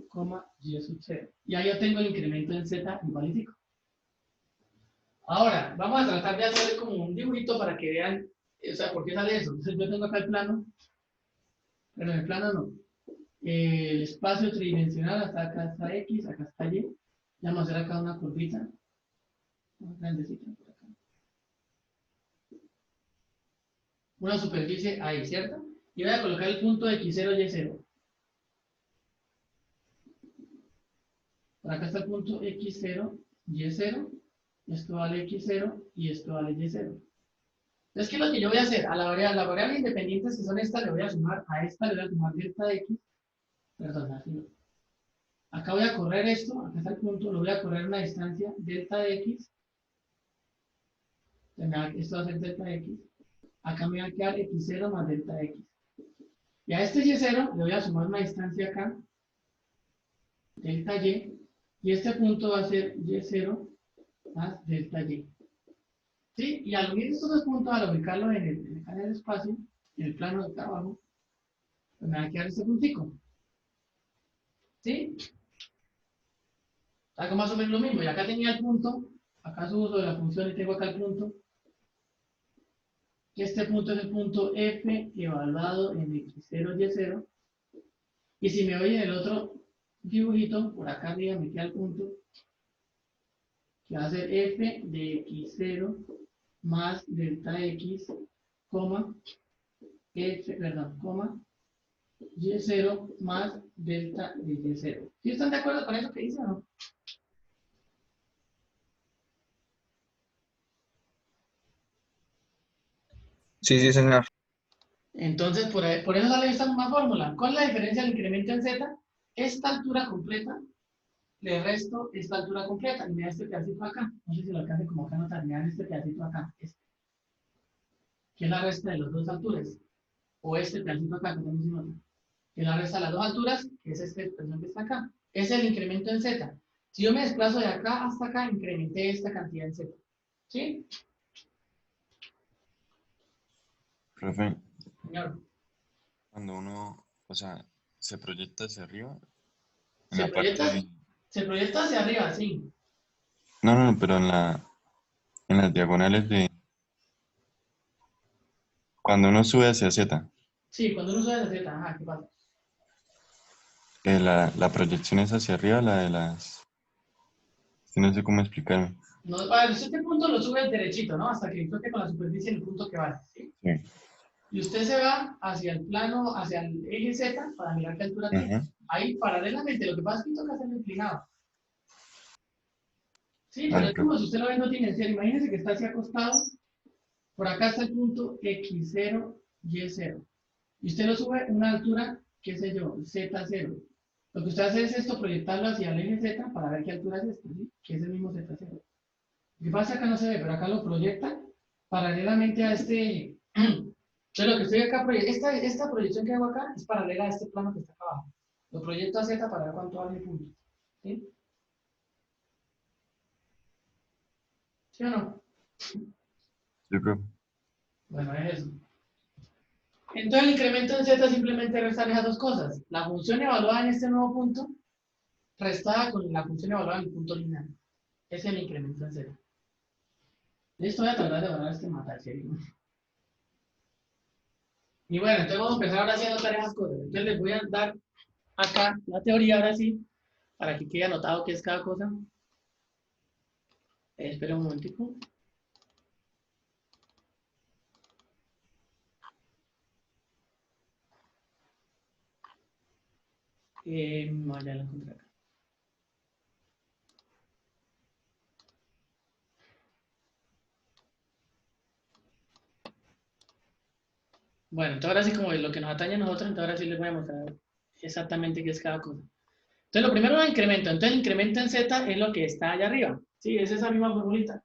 y sub 0. Y ahí yo tengo el incremento en z igualitico. Ahora, vamos a tratar de hacerle como un dibujito para que vean, o sea, ¿por qué sale eso? Entonces yo tengo acá el plano, pero en el plano no. El espacio tridimensional, hasta acá está x, acá está y. Vamos a hacer acá una curvita, una grandecita por acá. Una superficie ahí, ¿cierto? Y voy a colocar el punto x0, y0. Por acá está el punto x0, y0. Esto vale x0 y esto vale y0. Entonces, ¿qué es lo que yo voy a hacer? A la variable independientes que son estas, le voy a sumar, a esta le voy a sumar delta x. Perdón, así no. Acá voy a correr esto, acá está el punto, lo voy a correr una distancia delta x. Esto va a ser delta x. Acá me va a quedar x0 más delta x. Y a este y0 le voy a sumar una distancia acá, delta y. Y este punto va a ser y0 más delta y. ¿Sí? Y al unir estos dos puntos, al ubicarlos en el espacio, en el plano de acá abajo, pues me va a quedar este puntico. ¿Sí? Hago más o menos lo mismo. Y acá tenía el punto. Acá subo sobre la función y tengo acá el punto. Y este punto es el punto f evaluado en x0, y0. Y si me voy en el otro dibujito, por acá arriba me queda el punto, que va a ser f de x0 más delta x, coma, coma, y0 más delta de y0. ¿Sí están de acuerdo con eso que dice o no?
Sí, sí, señor.
Entonces, por eso sale esta misma fórmula. ¿Cuál es la diferencia del incremento en z? Esta altura completa, le resto esta altura completa, y me da este pedacito acá. No sé si lo alcance como acá notar, me dan este pedacito acá, este, que es la resta de las dos alturas. O este pedacito acá, que también se nota, que es la resta de las dos alturas, que es esta expresión que está acá. Es el incremento en z. Si yo me desplazo de acá hasta acá, incrementé esta cantidad en z. ¿Sí?
Profe,
Señor.
cuando uno, o sea, se proyecta hacia arriba, en
¿Se
la parte
proyecta,
de...
se proyecta hacia arriba? Sí.
No, no, pero en las diagonales de... Cuando uno sube hacia Z,
Sí, cuando uno sube de z, ajá, ¿qué pasa?
la proyección es hacia arriba, la de las... es que no sé cómo explicarme.
No, a ver, este punto lo sube derechito, ¿no? Hasta que toque con la superficie en el punto que vale, ¿sí?
Sí.
Y usted se va hacia el plano, hacia el eje Z, para mirar qué altura tiene.
Ajá.
Ahí, paralelamente, lo que pasa es que toca hacerlo inclinado. Sí, pero
Vale,
es como si usted lo ve no tiene cero. Imagínese que está así acostado. Por acá está el punto X0, Y0. Y usted lo sube a una altura, qué sé yo, Z0. Lo que usted hace es esto, proyectarlo hacia el eje Z para ver qué altura es esta, ¿sí? Que es el mismo Z0. Lo que pasa es que acá no se ve, pero acá lo proyecta paralelamente a este. Entonces lo que estoy acá, esta proyección que hago acá es paralela a este plano que está acá abajo. Lo proyecto a Z para ver cuánto vale el punto. ¿Sí? ¿Sí o no?
Sí, profe.
Bueno, es eso. Entonces el incremento en Z simplemente restar esas dos cosas. La función evaluada en este nuevo punto, restada con la función evaluada en el punto lineal. Ese es el incremento en Z. Listo, voy a tratar de evaluar este matarse. Y bueno, entonces vamos a empezar ahora sí a anotar esas cosas. Entonces les voy a dar acá la teoría ahora sí, para que quede anotado qué es cada cosa. Espera un momentico. No, ya la encontré acá. Bueno, entonces ahora sí como es lo que nos atañe a nosotros, entonces ahora sí les voy a mostrar exactamente qué es cada cosa. Entonces lo primero es el incremento. Entonces el incremento en Z es lo que está allá arriba. Sí, es esa misma formulita.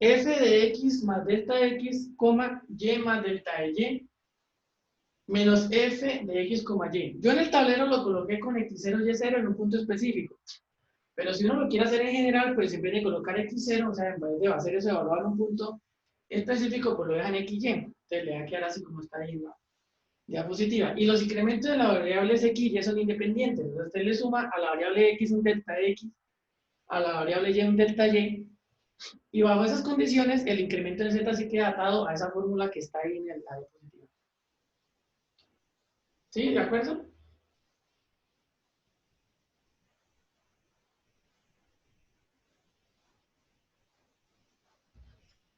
F de X más delta X, coma, Y más delta de Y, menos F de X, Y. Yo en el tablero lo coloqué con X0, Y0 en un punto específico. Pero si uno lo quiere hacer en general, pues en vez de colocar X0, o sea, en vez de hacer eso, evaluar en un punto específico, pues lo dejan XY. Entonces le va a quedar así como está ahí en la diapositiva. Y los incrementos de las variables X y Y son independientes. Entonces usted le suma a la variable X un delta X, a la variable Y un delta Y, y bajo esas condiciones, el incremento de Z sí queda atado a esa fórmula que está ahí en la diapositiva. ¿Sí? ¿De acuerdo?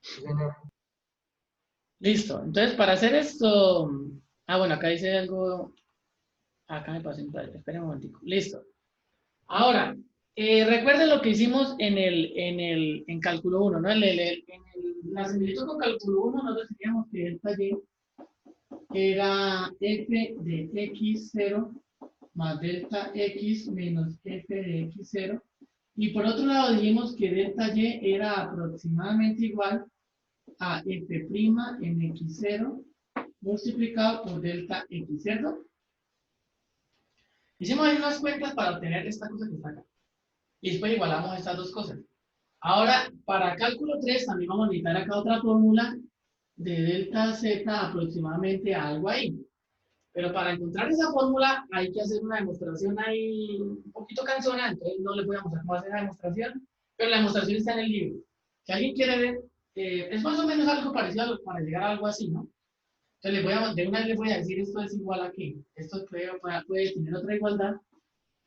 Sí, señor.
Listo. Entonces, para hacer esto... Ah, bueno, acá dice algo... Acá me pasé en pantalla. Espera un momentico. Listo. Ahora, recuerden lo que hicimos en cálculo 1, ¿no? La similitud con cálculo 1, nosotros teníamos que delta Y era f de x0 más delta x menos f de x0. Y por otro lado dijimos que delta y era aproximadamente igual a f' en x0 multiplicado por delta x, ¿cierto? Hicimos ahí unas cuentas para obtener esta cosa que está acá. Y después igualamos estas dos cosas. Ahora, para cálculo 3 también vamos a necesitar acá otra fórmula de delta z aproximadamente a algo ahí. Pero para encontrar esa fórmula hay que hacer una demostración ahí un poquito cansona, entonces no les voy a mostrar cómo hacer la demostración, pero la demostración está en el libro. Si alguien quiere ver, es más o menos algo parecido para llegar a algo así, ¿no? Entonces de una vez les voy a decir esto es igual a qué. Esto puede tener otra igualdad,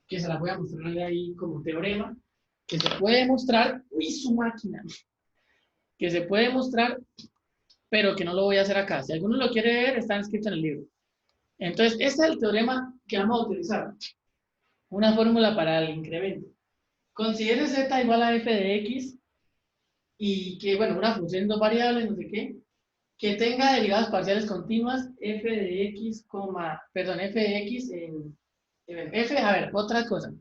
que se la voy a mostrar ahí como teorema, que se puede demostrar, uy, su máquina, que se puede demostrar, pero que no lo voy a hacer acá. Si alguno lo quiere ver, está escrito en el libro. Entonces, este es el teorema que vamos a utilizar. Una fórmula para el incremento. Considere z igual a f de x y que, bueno, una función en dos variables, no sé qué, que tenga derivadas parciales continuas f de x, f de x a ver, otra cosa.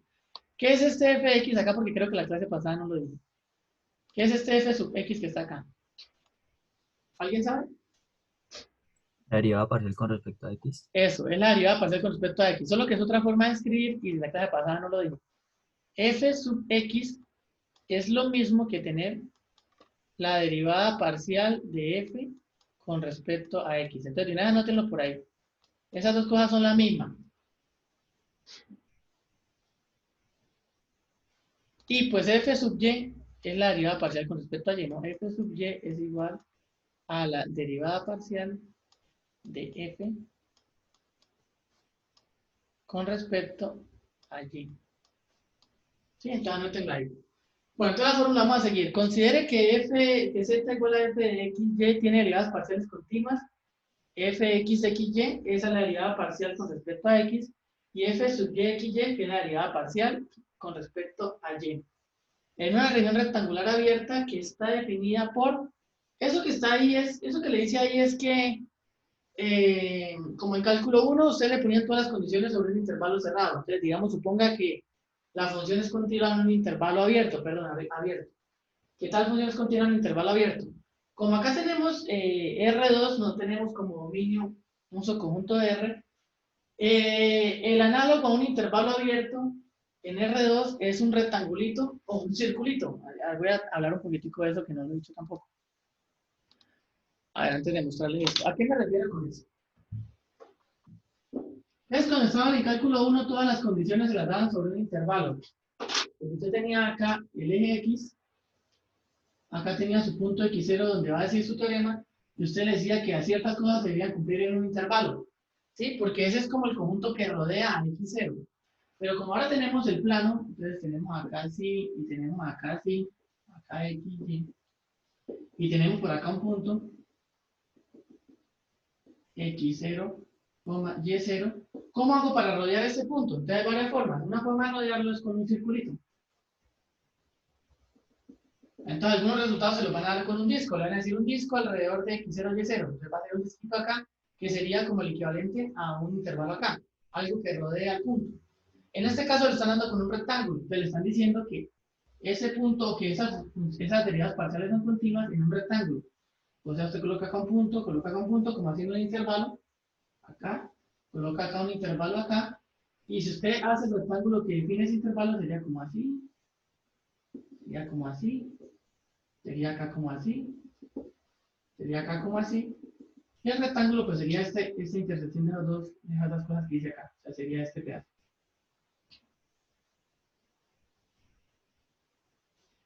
¿Qué es este f de x acá? Porque creo que la clase pasada no lo dije. ¿Qué es este f sub x que está acá? ¿Alguien sabe?
La derivada parcial con respecto a x.
Eso, es la derivada parcial con respecto a x. Solo que es otra forma de escribir y la clase pasada no lo dijo. F sub x es lo mismo que tener la derivada parcial de f con respecto a x. Entonces, de una vez anótenlo por ahí. Esas dos cosas son la misma. Y pues f sub y es la derivada parcial con respecto a y, ¿no? F sub y es igual a la derivada parcial de f con respecto a y. ¿Sí? Entonces anotenla ahí. Bueno, entonces la fórmula vamos a seguir. Considere que z igual a f de x, y tiene derivadas parciales continuas. Fx, xy, esa es la derivada parcial con respecto a x. Y f sub y, xy, que es la derivada parcial con respecto a y. En una región rectangular abierta que está definida por... Eso que está ahí es... Eso que le dice ahí es que... como en cálculo 1, usted le ponía todas las condiciones sobre un intervalo cerrado. Entonces, digamos, suponga que la función es continua en un intervalo abierto, perdón, abierto. ¿Qué tal función es continua en un intervalo abierto? Como acá tenemos R2, no tenemos como dominio un subconjunto de R, el análogo a un intervalo abierto en R2 es un rectangulito o un circulito. Voy a hablar un poquitico de eso que no lo he dicho tampoco. A ver, antes de mostrarles esto. ¿A qué me refiero con eso? Es cuando estaban en cálculo 1, todas las condiciones se las daban sobre un intervalo. Porque usted tenía acá el eje X, acá tenía su punto X0 donde va a decir su teorema, y usted le decía que a ciertas cosas se debían cumplir en un intervalo. ¿Sí? Porque ese es como el conjunto que rodea a X0. Pero como ahora tenemos el plano, entonces tenemos acá así, y tenemos acá así, acá X, y tenemos por acá un punto X0, Y0. ¿Cómo hago para rodear este punto? Entonces hay varias formas. Una forma de rodearlo es con un circulito. Entonces algunos resultados se los van a dar con un disco. Le van a decir un disco alrededor de X0, Y0. Entonces va a ser un disquito acá, que sería como el equivalente a un intervalo acá. Algo que rodea el punto. En este caso le están dando con un rectángulo. Entonces le están diciendo que ese punto, que esas derivadas parciales son continuas en un rectángulo. O sea, usted coloca acá un punto, como haciendo un intervalo. Acá. Coloca acá un intervalo acá. Y si usted hace el rectángulo que define ese intervalo, sería como así. Sería como así. Sería acá como así. Sería acá como así. Y el rectángulo pues sería esta intersección de las dos cosas que dice acá. O sea, sería este pedazo.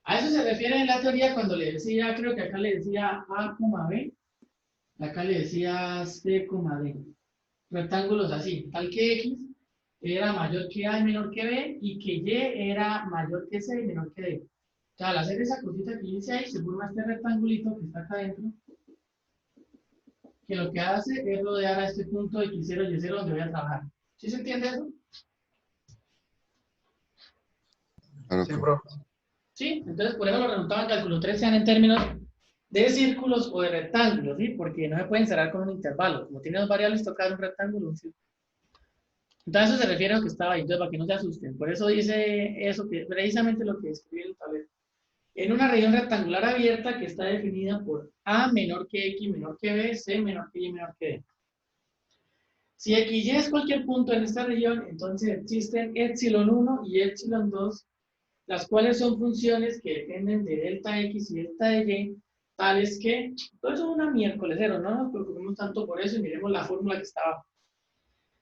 A eso se refiere en la teoría cuando le decía, creo que acá le decía A, B. Acá le decía C, D. Rectángulos así, tal que X era mayor que A y menor que B, y que Y era mayor que C y menor que D. O sea, al hacer esa cosita que dice ahí, se forma este rectangulito que está acá adentro, que lo que hace es rodear a este punto X0 y Y0 donde voy a trabajar. ¿Sí se entiende eso?
Claro,
Sí,
profe.
profe.
Sí, entonces por eso los resultados en cálculo 3 sean en términos de círculos o de rectángulos, ¿sí? Porque no se pueden cerrar con un intervalo. Como tiene dos variables, toca un rectángulo, un círculo. Entonces eso se refiere a lo que estaba ahí, entonces para que no se asusten. Por eso dice eso, que precisamente lo que escribí en el tablero. En una región rectangular abierta que está definida por A menor que X menor que B, C menor que Y menor que D. Si XY es cualquier punto en esta región, entonces existen epsilon 1 y epsilon 2, las cuales son funciones que dependen de delta X y delta de Y, tales que, todo eso es una miércolesero, no nos preocupemos tanto por eso y miremos la fórmula que está abajo.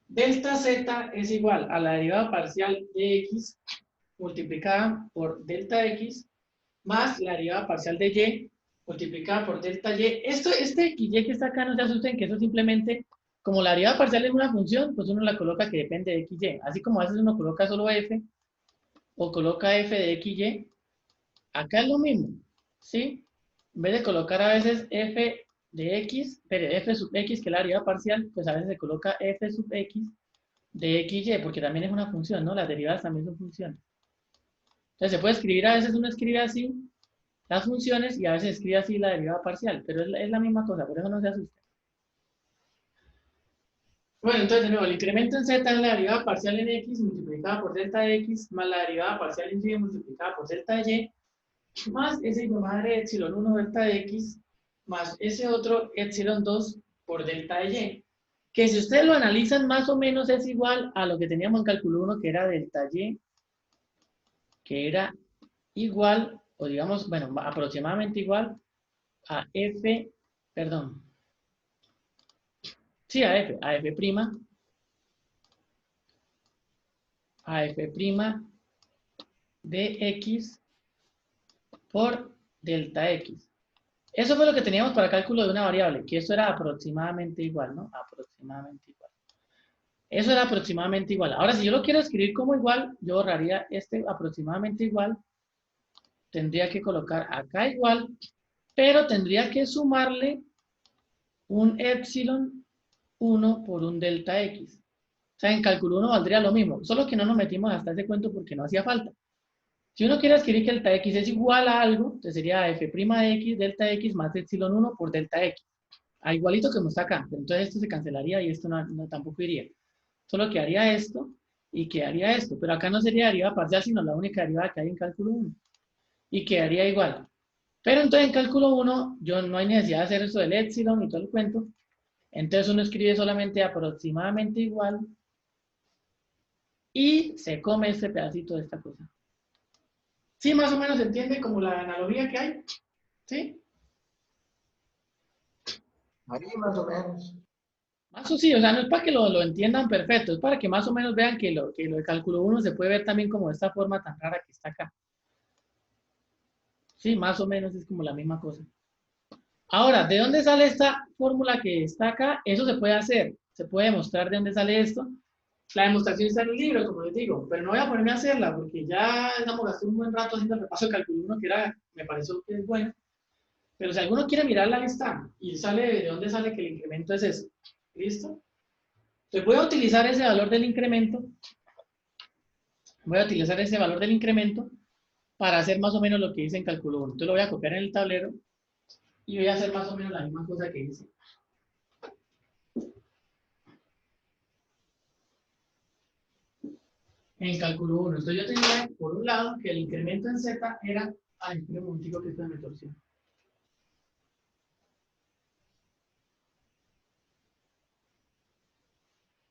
delta z es igual a la derivada parcial de x multiplicada por delta x más la derivada parcial de y multiplicada por delta y. Este y que está acá, no se asusten que eso simplemente, como la derivada parcial es una función, pues uno la coloca que depende de x, y. Así como a veces uno coloca solo f o coloca f de x, y. Acá es lo mismo, ¿sí? En vez de colocar a veces f de x, pero f sub x, que es la derivada parcial, pues a veces se coloca f sub x de x, y, porque también es una función, ¿no? Las derivadas también son funciones. Entonces se puede escribir, a veces uno escribe así las funciones y a veces escribe así la derivada parcial, pero es la misma cosa, por eso no se asusten. Bueno, entonces de nuevo, el incremento en z es la derivada parcial en x multiplicada por delta de x más la derivada parcial en y multiplicada por delta de y más ese hijo de madre epsilon 1 delta de x más ese otro epsilon 2 por delta de y, que si ustedes lo analizan más o menos es igual a lo que teníamos en cálculo 1, que era delta y, que era igual, o digamos, bueno, aproximadamente igual a f, perdón, sí, a f prima, de x por delta x. Eso fue lo que teníamos para cálculo de una variable, que eso era aproximadamente igual, ¿no? Aproximadamente igual. Eso era aproximadamente igual. Ahora, si yo lo quiero escribir como igual, yo borraría este aproximadamente igual. Tendría que colocar acá igual, pero tendría que sumarle un epsilon 1 por un delta x. O sea, en cálculo 1 valdría lo mismo, solo que no nos metimos hasta ese cuento porque no hacía falta. Si uno quiere escribir que delta x es igual a algo, entonces sería f' de x, delta x más epsilon 1 por delta x. Ah, igualito que está acá. Entonces esto se cancelaría y esto no tampoco iría. Solo quedaría esto y quedaría esto. Pero acá no sería derivada parcial, sino la única derivada que hay en cálculo 1. Y quedaría igual. Pero entonces en cálculo 1 no hay necesidad de hacer eso del epsilon y todo el cuento. Entonces uno escribe solamente aproximadamente igual y se come este pedacito de esta cosa. ¿Sí más o menos se entiende como la analogía que hay? ¿Sí?
Ahí más o menos.
Más o sí, o sea, no es para que lo entiendan perfecto, es para que más o menos vean que lo de cálculo 1 se puede ver también como de esta forma tan rara que está acá. Sí, más o menos es como la misma cosa. Ahora, ¿de dónde sale esta fórmula que está acá? Eso se puede hacer, se puede demostrar de dónde sale esto. La demostración está en el libro, como les digo, pero no voy a ponerme a hacerla porque ya estamos gastando un buen rato haciendo el repaso de cálculo 1, que me pareció que es bueno. Pero si alguno quiere mirarla, ahí está. Y sale de dónde sale que el incremento es eso. ¿Listo? Entonces voy a utilizar ese valor del incremento. Voy a utilizar ese valor del incremento para hacer más o menos lo que hice en cálculo 1. Entonces lo voy a copiar en el tablero y voy a hacer más o menos la misma cosa que hice. En cálculo 1. Entonces yo tenía, por un lado, que el incremento en z era... Ay, espera un momentico que esto me torció.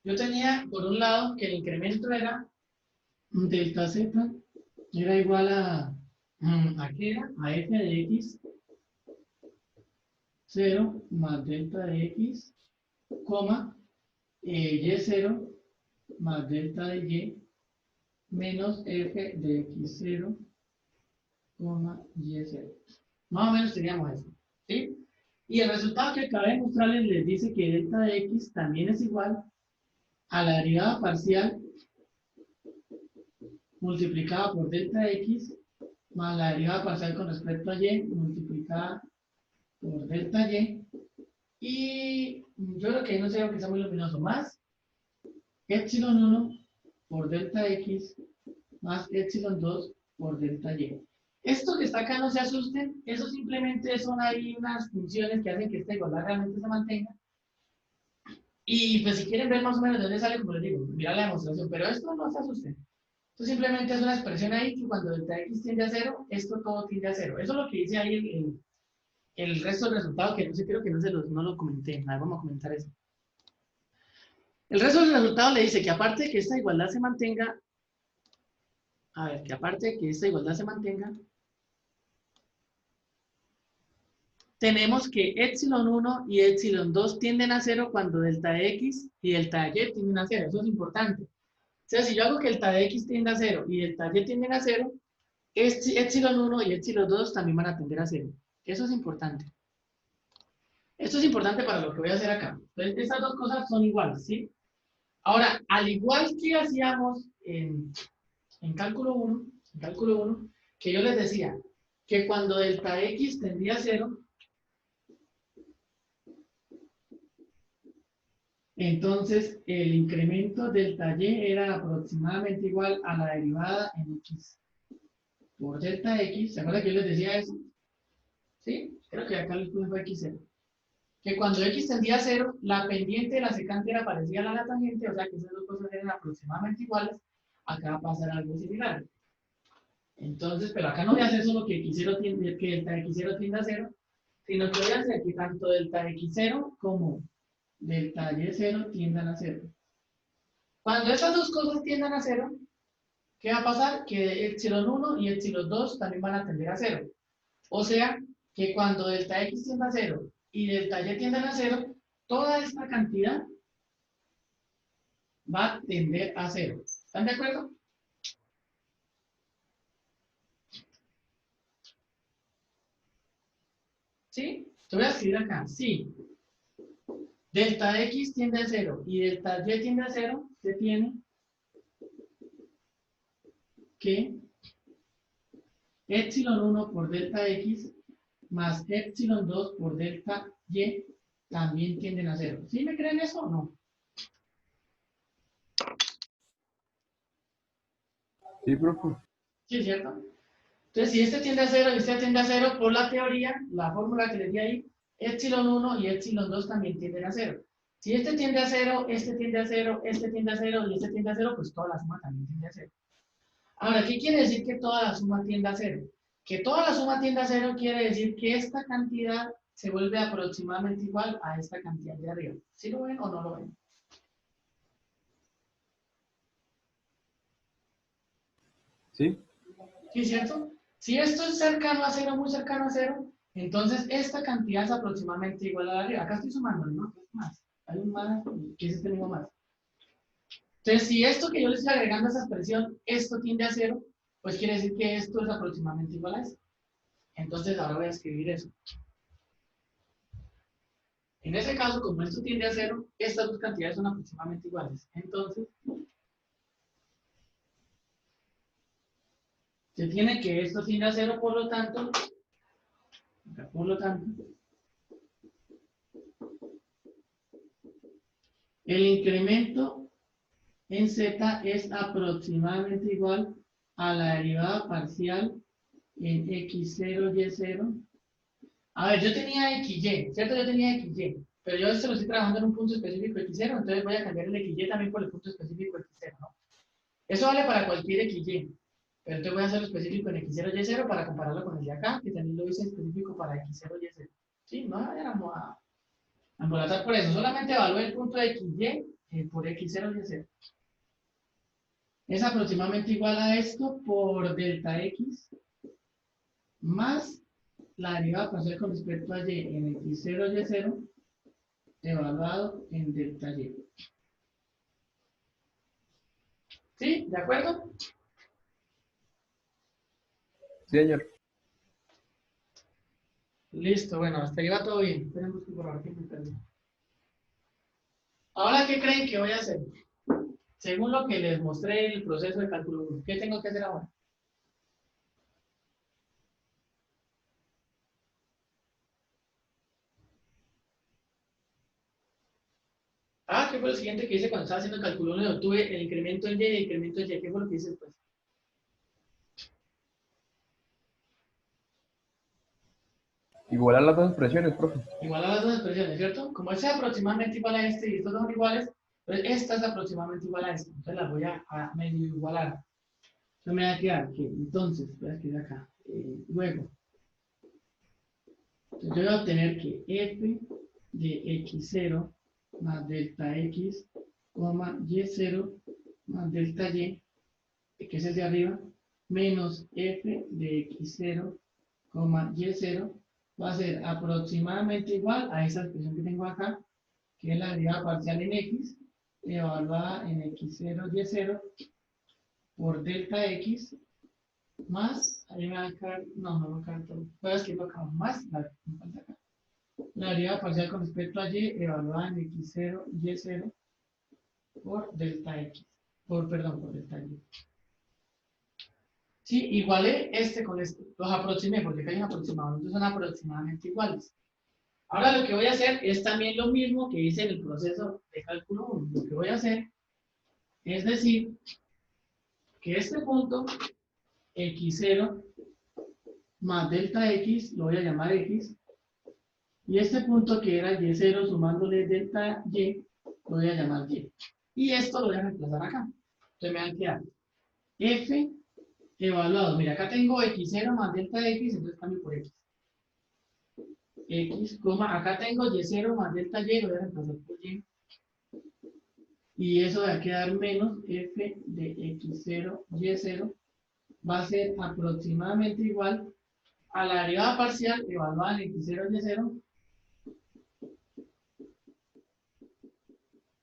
Yo tenía, por un lado, que el incremento era delta z, era igual ¿a qué era? A f de x, 0 más delta de x, coma, y0 más delta de y, menos f de x0, coma, y0. Más o menos teníamos eso, ¿sí? Y el resultado que acabé de mostrarles les dice que delta de x también es igual a la derivada parcial multiplicada por delta x más la derivada parcial con respecto a y multiplicada por delta y. Y yo creo que no sé, que está muy luminoso, más epsilon 1 por delta x más epsilon 2 por delta y. Esto que está acá, no se asusten, eso simplemente son ahí unas funciones que hacen que esta igualdad realmente se mantenga. Y pues si quieren ver más o menos de dónde sale, como les digo, mirar la demostración, pero esto no se asusten. Esto simplemente es una expresión ahí que cuando delta x tiende a 0, esto todo tiende a 0. Eso es lo que dice ahí el resto del resultado, que no sé, creo que no lo comenté. A ver, vamos a comentar eso. El resto del resultado le dice que aparte de que esta igualdad se mantenga, tenemos que epsilon 1 y epsilon 2 tienden a 0 cuando delta de x y delta de y tienden a 0. Eso es importante. O sea, si yo hago que delta de x tiende a 0 y delta de y tienden a 0, epsilon 1 y epsilon 2 también van a tender a 0. Eso es importante. Esto es importante para lo que voy a hacer acá. Entonces, estas dos cosas son iguales, ¿sí? Ahora, al igual que hacíamos en cálculo 1, que yo les decía que cuando delta x tendía a 0, entonces el incremento delta y era aproximadamente igual a la derivada en x por delta x. ¿Se acuerdan que yo les decía eso? ¿Sí? Creo que acá les puse fue x0. Que cuando x tendía a 0, la pendiente de la secante era parecida a la tangente, o sea que esas dos cosas eran aproximadamente iguales. Acá va a pasar algo similar. Entonces, pero acá no voy a hacer solo que x0 tiende, que delta x0 tiende a 0, sino que voy a hacer que tanto delta x0 como delta y0 tiendan a 0. Cuando estas dos cosas tiendan a 0, ¿qué va a pasar? Que epsilon 1 y epsilon 2 también van a tender a 0. O sea, que cuando delta x tienda a 0 y delta y tiendan a 0, toda esta cantidad va a tender a 0. ¿Están de acuerdo? ¿Sí? Te voy a escribir acá. Sí. Delta x tiende a 0 y delta y tiende a 0, se tiene que epsilon 1 por delta x más epsilon 2 por delta y también tienden a 0. ¿Sí me creen eso o no?
Sí, profe.
Sí, ¿cierto? Entonces, si este tiende a 0 y este tiende a 0, por la teoría, la fórmula que les di ahí, epsilon 1 y epsilon 2 también tienden a 0. Si este tiende a 0, este tiende a 0, este tiende a 0 y este tiende a 0, pues toda la suma también tiende a 0. Ahora, ¿qué quiere decir que toda la suma tiende a 0? Que toda la suma tiende a 0 quiere decir que esta cantidad se vuelve aproximadamente igual a esta cantidad de arriba. ¿Sí lo ven o no lo ven?
Sí.
¿Sí, cierto? Si esto es cercano a 0, muy cercano a 0, entonces esta cantidad es aproximadamente igual a la de arriba. Acá estoy sumando, ¿no? ¿Qué es más? Hay un más, que es este mismo más. Entonces, si esto que yo le estoy agregando a esa expresión, esto tiende a 0, pues quiere decir que esto es aproximadamente igual a esto. Entonces, ahora voy a escribir eso. En ese caso, como esto tiende a 0, estas dos cantidades son aproximadamente iguales. Entonces, se tiene que esto tiende a 0, por lo tanto, el incremento en z es aproximadamente igual a la derivada parcial en x0, y0. A ver, yo tenía xy, ¿cierto? Yo tenía xy, pero yo esto lo estoy trabajando en un punto específico x0, entonces voy a cambiar el xy también por el punto específico x0, ¿no? Eso vale para cualquier xy, pero entonces voy a hacerlo específico en x0, y0 para compararlo con el de acá, que también lo hice específico para x0, y0. ¿Sí? No vamos a embolatar por eso, solamente evalúe el punto de xy por x0, y0. Es aproximadamente igual a esto por delta x más la derivada parcial con respecto a y en x0, y0 evaluado en delta y. ¿Sí? ¿De acuerdo?
Sí, señor.
Listo, bueno, hasta ahí va todo bien. Tenemos que borrar aquí mi perdón. Ahora, ¿qué creen que voy a hacer? Según lo que les mostré en el proceso de cálculo 1, ¿qué tengo que hacer ahora? Ah, ¿qué fue lo siguiente que hice cuando estaba haciendo el cálculo 1 y obtuve el incremento en y y el incremento en y? ¿Qué fue lo que hice después?
Igualar las dos expresiones, profe.
Igual a las dos expresiones, ¿cierto? Como este es aproximadamente igual a este y estos dos son iguales, pues esta es aproximadamente igual a esta. Entonces las voy a medio igualar. Entonces me va a quedar que, entonces, voy a escribir acá. Luego, entonces yo voy a obtener que f de x0 más delta x, coma y0 más delta y, que es el de arriba, menos f de x0, coma y0, va a ser aproximadamente igual a esa expresión que tengo acá, que es la derivada parcial en x, evaluada en x0, y0, por delta x, más, ahí me va a quedar, no, no me va a quedar todo, voy a escribirlo acá, más, me falta acá. La derivada parcial con respecto a y, evaluada en x0, y0, por delta x, perdón, por delta y. Sí, igualé este con este, los aproximé, porque acá hay un aproximado, entonces son aproximadamente iguales. Ahora lo que voy a hacer es también lo mismo que hice en el proceso de cálculo 1. Lo que voy a hacer es decir que este punto x0 más delta x, lo voy a llamar x, y este punto que era y0 sumándole delta y, lo voy a llamar y. Y esto lo voy a reemplazar acá. Entonces me va a quedar f evaluados. Mira, acá tengo x0 más delta x, entonces cambio por x. X, acá tengo y0 más delta y, lo voy a reemplazar por y. Y eso va a quedar menos f de x0, y0, va a ser aproximadamente igual a la derivada parcial evaluada en x0, y0,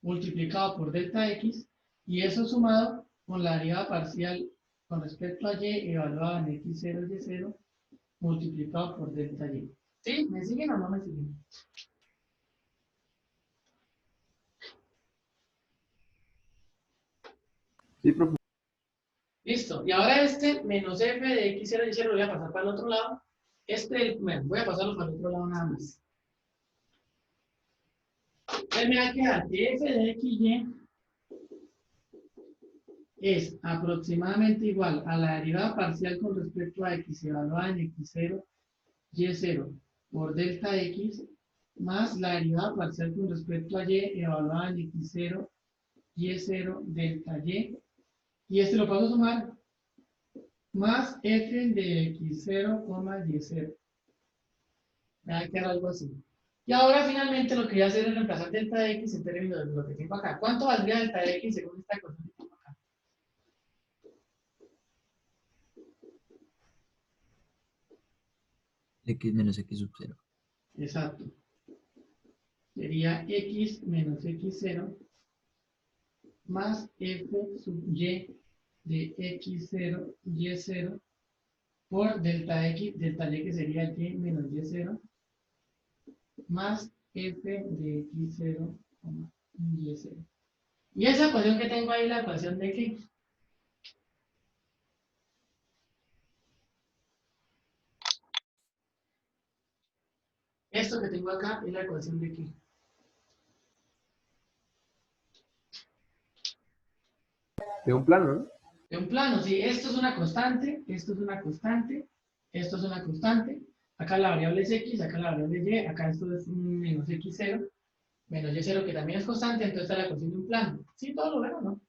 multiplicado por delta x, y eso sumado con la derivada parcial con respecto a y evaluada en x0, y0, multiplicado por delta y. ¿Sí? ¿Me siguen o no me siguen?
Sí, profe.
Listo. Y ahora este menos f de x0, y0 lo voy a pasar para el otro lado. Bueno, voy a pasarlo para el otro lado nada más. Entonces me va a quedar que f de xy es aproximadamente igual a la derivada parcial con respecto a x evaluada en x0, y0 por delta x, más la derivada parcial con respecto a y evaluada en x0, y0 delta y. Y este lo paso a sumar, más f de x0, y0. Me va a quedar algo así. Y ahora finalmente lo que voy a hacer es reemplazar delta de x en términos de lo que tengo acá. ¿Cuánto valdría delta de x según esta ecuación que tengo acá?
X menos X sub 0.
Exacto. Sería x menos x0 más f sub y de x0, y0 por delta x, delta y que sería y menos y0 más f de x0, y0. Y esa ecuación que tengo ahí, la ecuación de qué? Esto que tengo acá es la ecuación de qué?
De un plano, ¿no?
De un plano, sí, esto es una constante, esto es una constante, esto es una constante, acá la variable es x, acá la variable es y, acá esto es un menos x0, menos y0 que también es constante, entonces está la ecuación de un plano. Sí, todo lo veo, ¿no?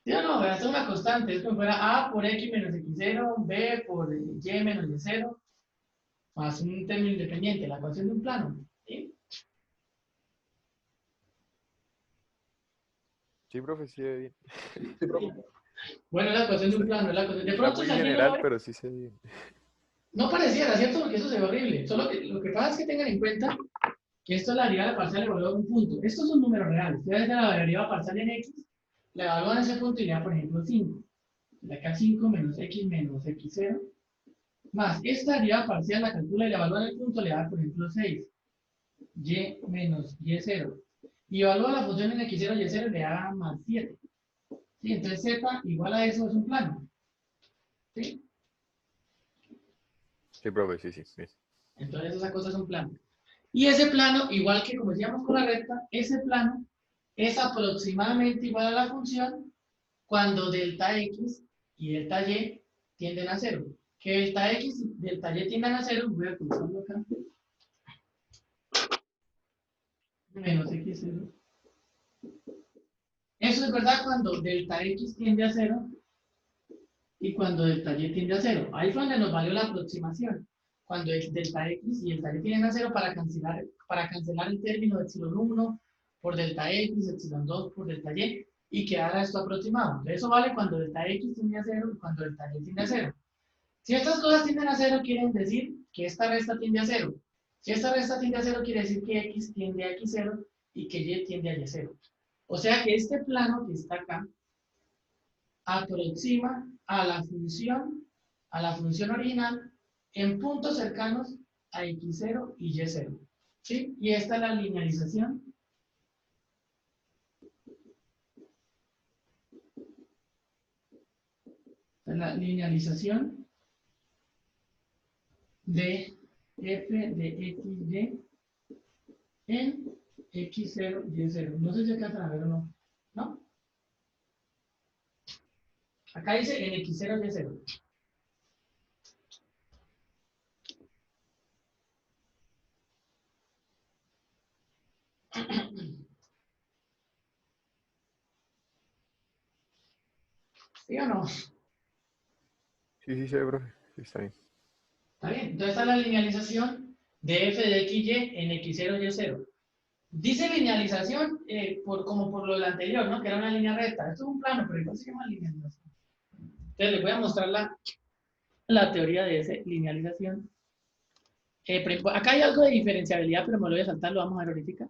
¿Sí o no? Esto es una constante, es como fuera a por x menos x0, b por y menos y0, más un término independiente, la ecuación de un plano. ¿Sí?
Sí, profe, sí ve bien.
Sí, profe.
Bueno, la ecuación de un plano, es la ecuación. De
Está
pronto,
muy
si alguien no lo
general,
ve,
pero sí se ve bien.
no pareciera, ¿cierto? Porque eso se ve horrible. Solo que lo que pasa es que tengan en cuenta que esto es la derivada parcial evaluada en un punto. Estos son números reales. Ustedes de la derivada parcial en x, le evalúan ese punto y le da, por ejemplo, 5. De acá 5 menos x0, más esta derivada parcial la calcula y le evalúa en el punto, le da, por ejemplo, 6. Y menos y0. Y evalúa la función en x0 y y0 le da más 7. ¿Sí? Entonces z igual a eso es un plano. ¿Sí?
Sí, profe, sí, sí. Sí.
Entonces esa cosa es un plano. Y ese plano, igual que como decíamos con la recta, ese plano es aproximadamente igual a la función cuando delta x y delta y tienden a 0. Que delta x y delta y tiendan a 0, voy a colocarlo acá. Menos x0. Eso es verdad cuando delta x tiende a 0 y cuando delta y tiende a 0. Ahí fue donde nos valió la aproximación. Cuando delta x y delta y tienden a 0 para cancelar el término de epsilon 1 por delta x, epsilon 2 por delta y. y quedara esto aproximado. Entonces, eso vale cuando delta X tiende a 0 y cuando delta Y tiende a 0. Si estas cosas tienden a 0, quieren decir que esta resta tiende a 0. Si esta resta tiende a 0, quiere decir que X tiende a X0 y que Y tiende a Y0. O sea que este plano que está acá aproxima a la función original en puntos cercanos a X0 y Y0. ¿Sí? Y esta es la linealización de f de xy en x0, y0. No sé si acá para ver o no. ¿No? Acá dice en x0, y0. ¿Sí o no?
Sí, sí, sí, profe. Sí, está bien.
¿Está bien? Entonces está la linealización de f de xy en x0, y0. Dice linealización como por lo del anterior, ¿no? Que era una línea recta. Esto es un plano, pero igual se llama linealización. Entonces les voy a mostrar la teoría de esa linealización. Acá hay algo de diferenciabilidad, pero me lo voy a saltar, lo vamos a ver ahorita.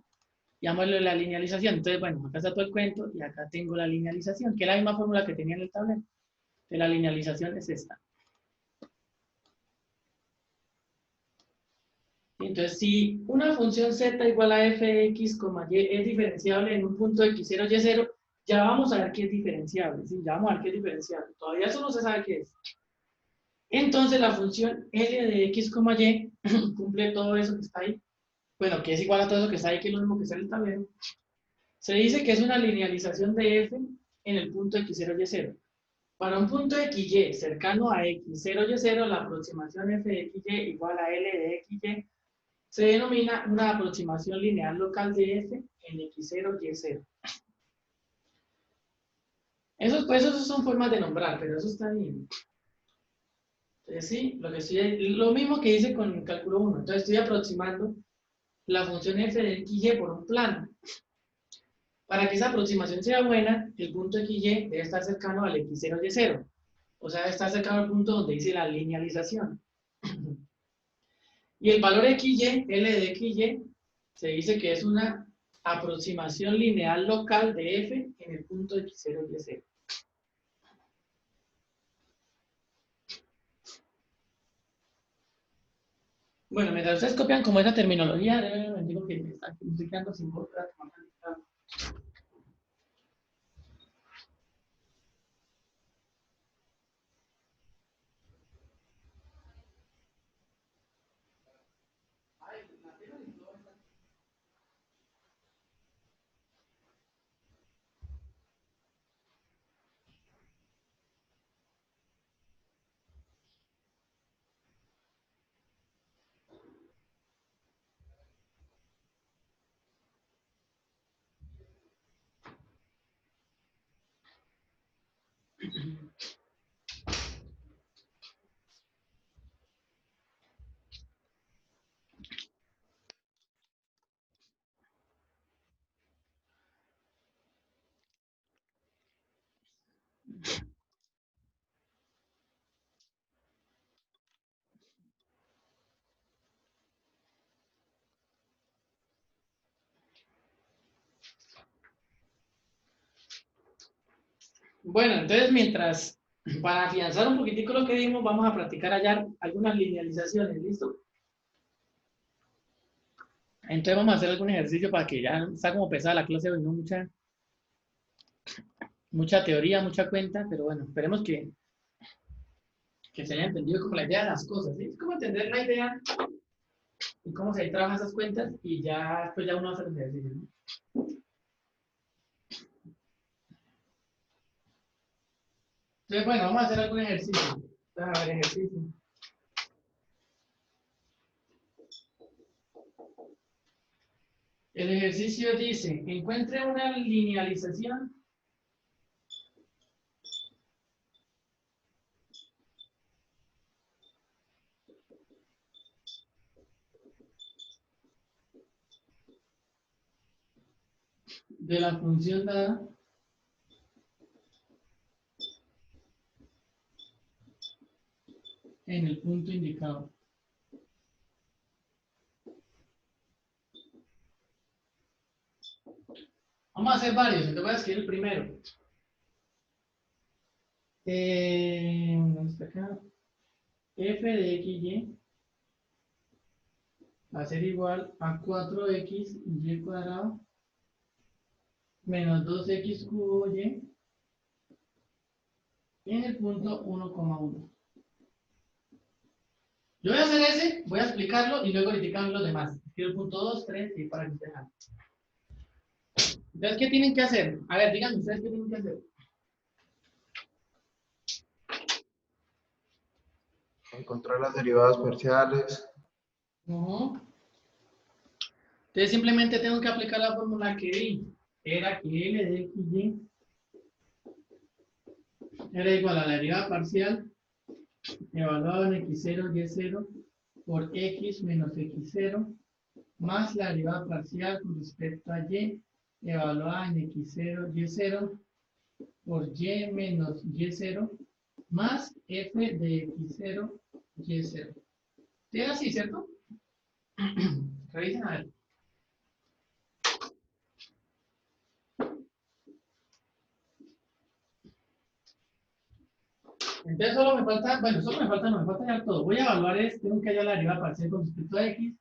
Llamémoslo la linealización. Entonces, bueno, acá está todo el cuento y acá tengo la linealización, que es la misma fórmula que tenía en el tablero. Entonces, la linealización es esta. Entonces, si una función z igual a f de x, y es diferenciable en un punto x0, y0, ya vamos a ver qué es diferenciable. ¿Sí? Ya vamos a ver qué es diferenciable. Todavía eso no se sabe qué es. Entonces, la función l de x, y cumple todo eso que está ahí. Bueno, que es igual a todo eso que está ahí, que es lo mismo que está en el tablero. Se dice que es una linealización de f en el punto x0, y0. Para un punto xy cercano a x0, y0, la aproximación f de xy igual a l de xy se denomina una aproximación lineal local de f en x0, y0. Esos son formas de nombrar, pero eso está bien. Entonces, sí, lo mismo que hice con el cálculo 1. Entonces estoy aproximando la función f de xy por un plano. Para que esa aproximación sea buena, el punto xy debe estar cercano al x0, y0. O sea, debe estar cercano al punto donde dice la linealización. Y el valor xy, L de xy, se dice que es una aproximación lineal local de f en el punto x0, y0. Bueno, mientras ustedes copian como esa terminología, les digo que me estoy quedando sin voz para tomar la- Bueno, entonces para afianzar un poquitico lo que dimos, vamos a practicar allá algunas linealizaciones, ¿listo? Entonces vamos a hacer algún ejercicio para que ya está como pesada la clase hoy, no mucha teoría, mucha cuenta, pero bueno, esperemos que se haya entendido como la idea de las cosas, ¿sí? Es como entender la idea y cómo se trabajan esas cuentas y ya después ya uno hace los ejercicios, ¿no? Entonces, bueno, vamos a hacer algún ejercicio. A ver, ejercicio. El ejercicio dice, encuentre una linealización de la función dada en el punto indicado. Vamos a hacer varios, entonces voy a escribir el primero. ¿Dónde está acá? F de XY va a ser igual a 4xy cuadrado menos 2x cubo y en el punto 1,1. Yo voy a hacer ese, voy a explicarlo y luego verificamos los demás. Escribo el punto 2, 3 y para que ustedes hagan. Entonces, ¿qué tienen que hacer? A ver, díganme ustedes qué tienen que hacer.
Encontrar las derivadas parciales.
Ujú. Entonces, simplemente tengo que aplicar la fórmula que vi. Era que L de XY era igual a la derivada parcial evaluada en x0, y0 por x menos x0 más la derivada parcial con respecto a y evaluada en x0, y0 por y menos y0 más f de x0, y0. ¿Sí es así, cierto? Revisen a ver. Entonces solo me falta, bueno, no me falta ya todo. Voy a evaluar tengo que hallar la derivada parcial con respecto a x,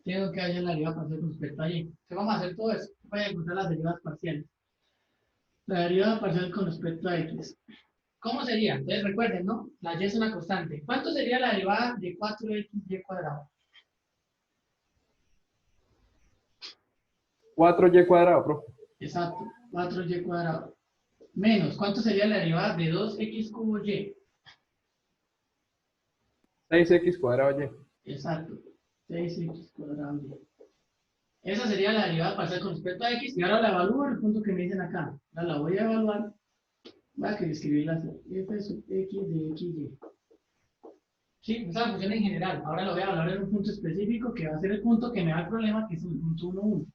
tengo que hallar la derivada parcial con respecto a y. Entonces vamos a hacer todo eso. Voy a encontrar las derivadas parciales. La derivada parcial con respecto a x. ¿Cómo sería? Entonces recuerden, ¿no? La y es una constante. ¿Cuánto sería la derivada de 4xy cuadrado?
4y cuadrado, profe.
Exacto, 4y cuadrado. Menos, ¿cuánto sería la derivada de 2x cubo y?
6x cuadrado y.
Exacto, 6x cuadrado y. Esa sería la derivada parcial con respecto a x. Y ahora la evalúo en el punto que me dicen acá. Ahora la voy a evaluar. Voy a escribirla así. F sub x de xy. Sí, esa es la función en general. Ahora lo voy a evaluar en un punto específico que va a ser el punto que me da el problema, que es el punto 1, 1.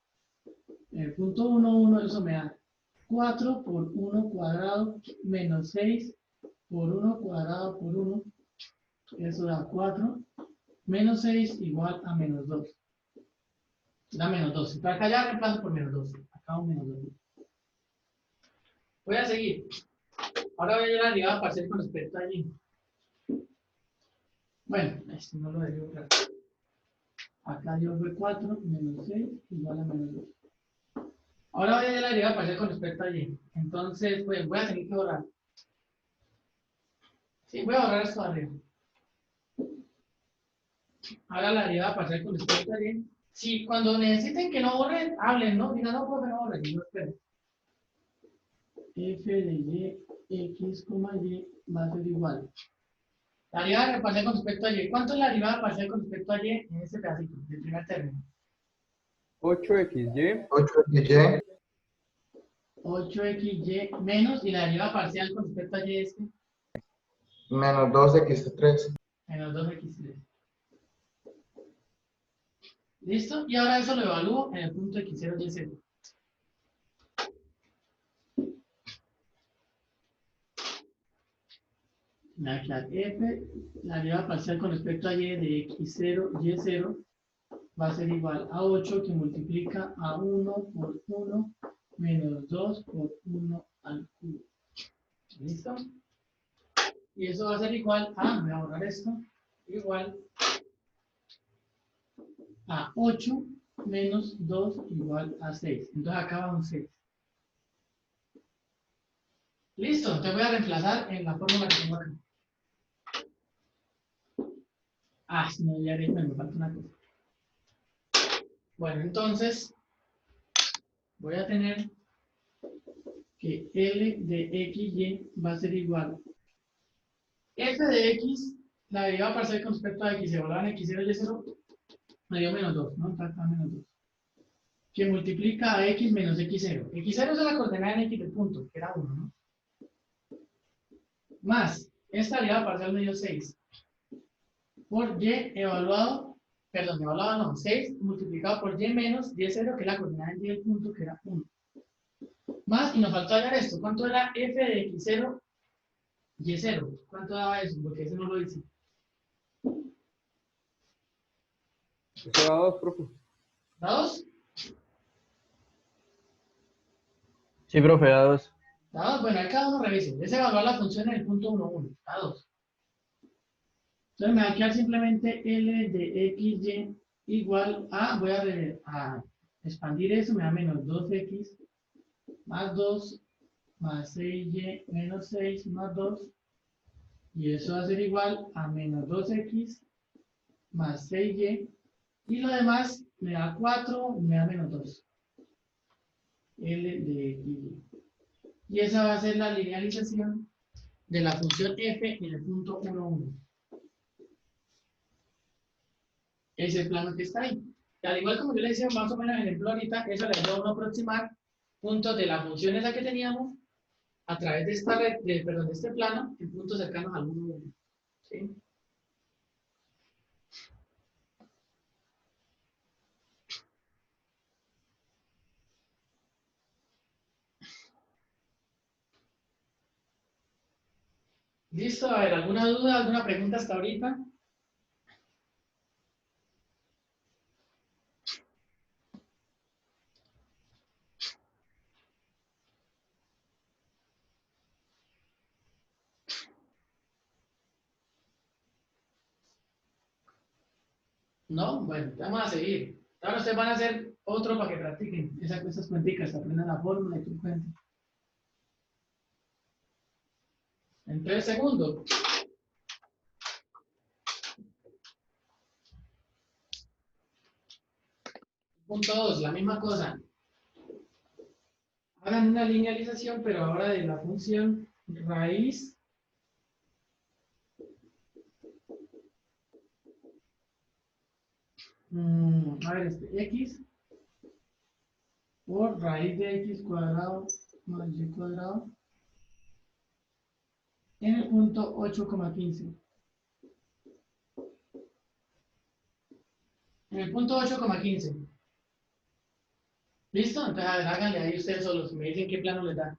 En el punto 1, 1 eso me da 4 por 1 cuadrado menos 6 por 1 cuadrado por 1. Eso da 4. Menos 6 igual a menos 2. Da menos 2. Entonces acá ya reemplazo por menos 2. Acá un menos 2. Voy a seguir. Ahora voy a ir a la derivada parcial con respecto a y. Bueno, esto no lo debo borrar. Acá dio fue 4 menos 6 igual a menos 2. Ahora voy a ir a la derivada parcial con respecto a y. Entonces, pues voy a tener que borrar. Sí, voy a borrar esto de arriba. Ahora la derivada parcial con respecto a y. Si cuando necesiten que no borren, hablen, ¿no? Digan, no, profe, no borren, yo espero. F de y, x, y va a ser igual. La derivada parcial con respecto a y. ¿Cuánto es la derivada parcial con respecto a y en este pedacito, del primer término?
8xy
8xy
8xy menos, y la derivada parcial con respecto a y es
menos 2x3.
menos 2x3. ¿Listo? Y ahora eso lo evalúo en el punto x0, y0. La f, la derivada parcial con respecto a y de x0, y0 va a ser igual a 8 que multiplica a 1 por 1 menos 2 por 1 al cubo. ¿Listo? Y eso va a ser igual a, voy a borrar esto, igual a 8 menos 2 igual a 6. Entonces acá va un 6. Listo, entonces voy a reemplazar en la fórmula que tengo acá. Ah, si no, ya me falta una cosa. Bueno, entonces voy a tener que L de XY va a ser igual. F de X, la derivada parcial con respecto a X, evaluada en X0 y Y0, me dio menos 2, ¿no? Acá menos 2. Que multiplica a X menos X0. X0 es la coordenada en X del punto, que era 1, ¿no? Más, esta derivada parcial me dio 6. Por Y evaluado, perdón, evaluado no, 6 multiplicado por Y menos Y0, que es la coordenada en Y del punto, que era 1. Más, y nos faltó hallar esto. ¿Cuánto era F de X0, Y0? ¿Cuánto daba eso? Porque ese no lo hice.
Eso da 2, profe.
¿Dados?
Sí, profe, da 2.
¿Dados? Bueno, ahí cada uno revise. Es evaluar la función en el punto 1, 1. ¿Dados? Entonces me va a quedar simplemente L de XY igual a, voy a expandir eso, me da menos 2X más 2 más 6Y menos 6 más 2. Y eso va a ser igual a menos 2X más 6Y. Y lo demás me da 4, me da menos 2. L de XY. Y esa va a ser la linealización de la función f en el punto 1, 1. Es el plano que está ahí. Y al igual como yo le decía más o menos en el ejemplo ahorita, eso le ayuda a uno a aproximar puntos de la función esa que teníamos a través de esta red, perdón, de este plano en puntos cercanos al 1, 1. ¿Sí? ¿Listo? A ver, ¿alguna duda, alguna pregunta hasta ahorita? ¿No? Bueno, vamos a seguir. Ahora ustedes van a hacer otro para que practiquen esas cuenticas, aprendan la fórmula y tu cuenta. En 3 segundos. Punto 2, la misma cosa. Hagan una linealización, pero ahora de la función raíz. A ver, x por raíz de x cuadrado más y cuadrado en el punto 8,15. En el punto 8,15. ¿Listo? Entonces, a ver, háganle ahí ustedes solos. Me dicen qué plano les da.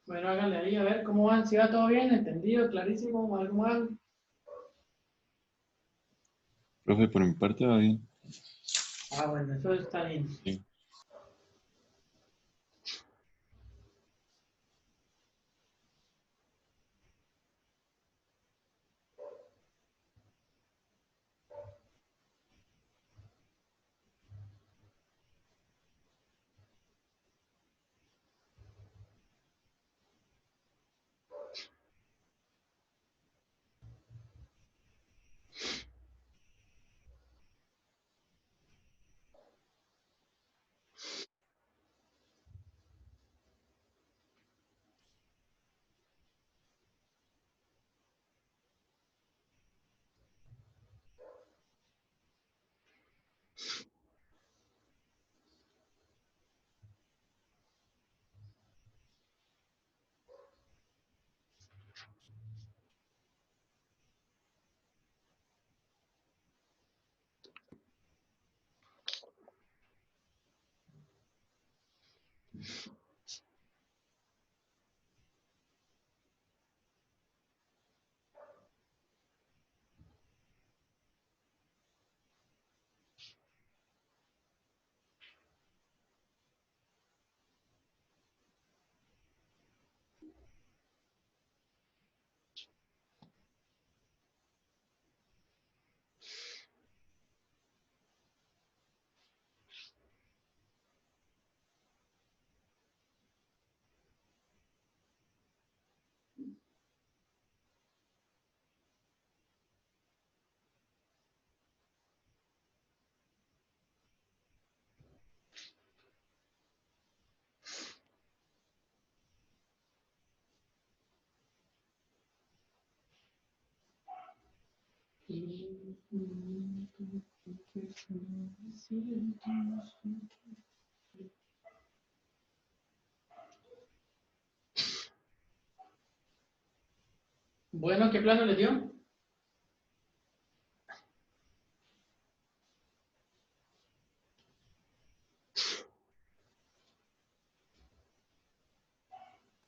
Bueno, háganle ahí a ver cómo van. Si va todo bien, entendido, clarísimo, algo mal.
Profe, por mi parte va bien.
Ah, bueno, eso está bien.
Sí.
Bueno, ¿qué plano le dio?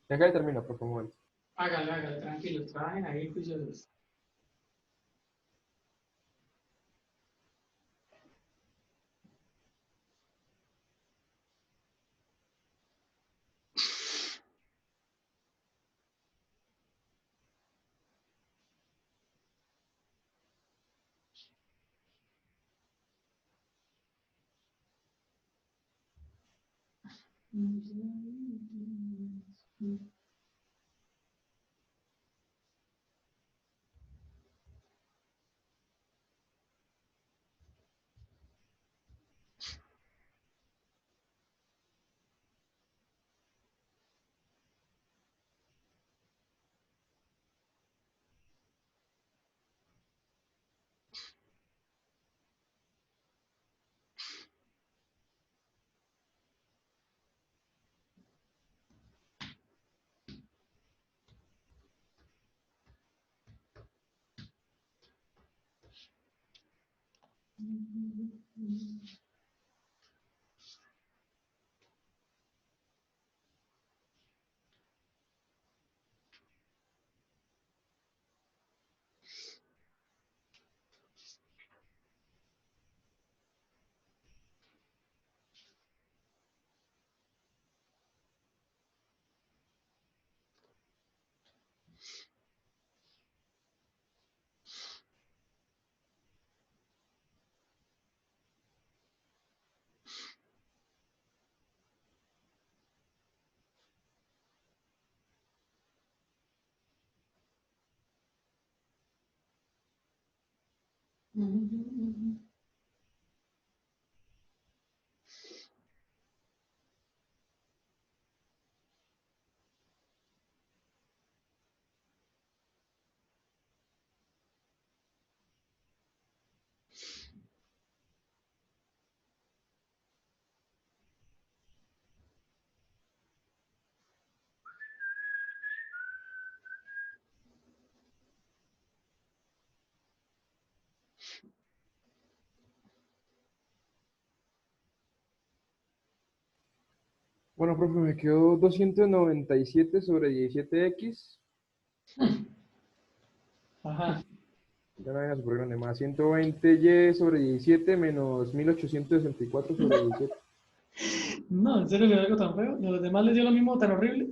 Venga y termina, por favor.
Hágale, hágale, tranquilo, trabajen ahí juiciosos.
Bueno, profe, me quedó 297 sobre 17x.
Ajá.
Ya no había súper grande, más 120y sobre 17 menos 1864 sobre 17.
No, en serio le dio algo tan feo. ¿Y a los demás les dio lo mismo tan horrible?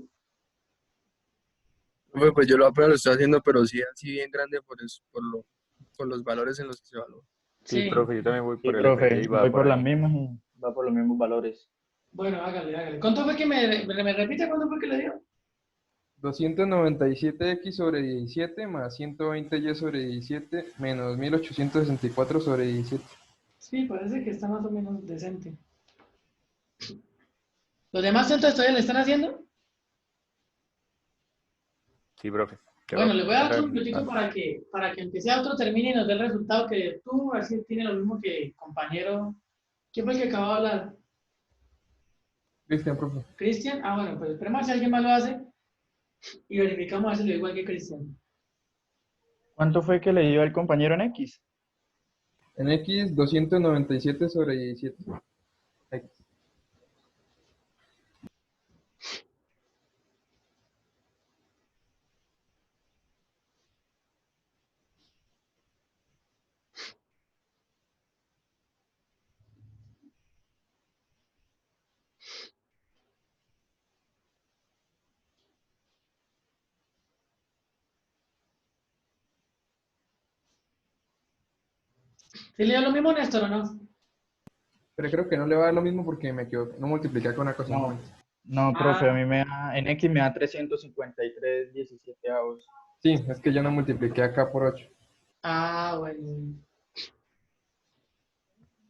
Profe, pues yo lo estoy haciendo, pero sí así bien grande por los valores en los que se evalúa.
Sí,
Sí.
profe, yo también voy
Sí,
por el
profe,
FDI y va
voy
por
por las
ahí.
mismas y va por los mismos valores.
Bueno, hágale, hágale. ¿Cuánto fue que me repite cuánto fue que le dio?
297x sobre 17 más 120y sobre 17 menos 1864 sobre 17.
Sí, parece que está más o menos decente. ¿Los demás entonces todavía le están haciendo?
Sí, profe.
Bueno, le voy a dar otro
Toca-
minutico para que empiece a otro termine y nos dé el resultado que tú, así tiene lo mismo que el compañero. ¿Quién fue el que acababa de hablar?
Cristian, profe.
¿Cristian? Ah, bueno, pues esperemos a ver si alguien más lo hace y verificamos a ver si lo dio igual que Cristian.
¿Cuánto fue que le dio el compañero en X?
En x, 297 sobre 17. X.
¿Sí le dio lo mismo, Néstor, o no?
Pero creo que no le va a dar lo mismo porque me equivoqué. No multipliqué con una cosa.
No, no, profe, a mí me da, en X me da 353 17avos.
Sí, es que yo no multipliqué acá por 8.
Ah, bueno.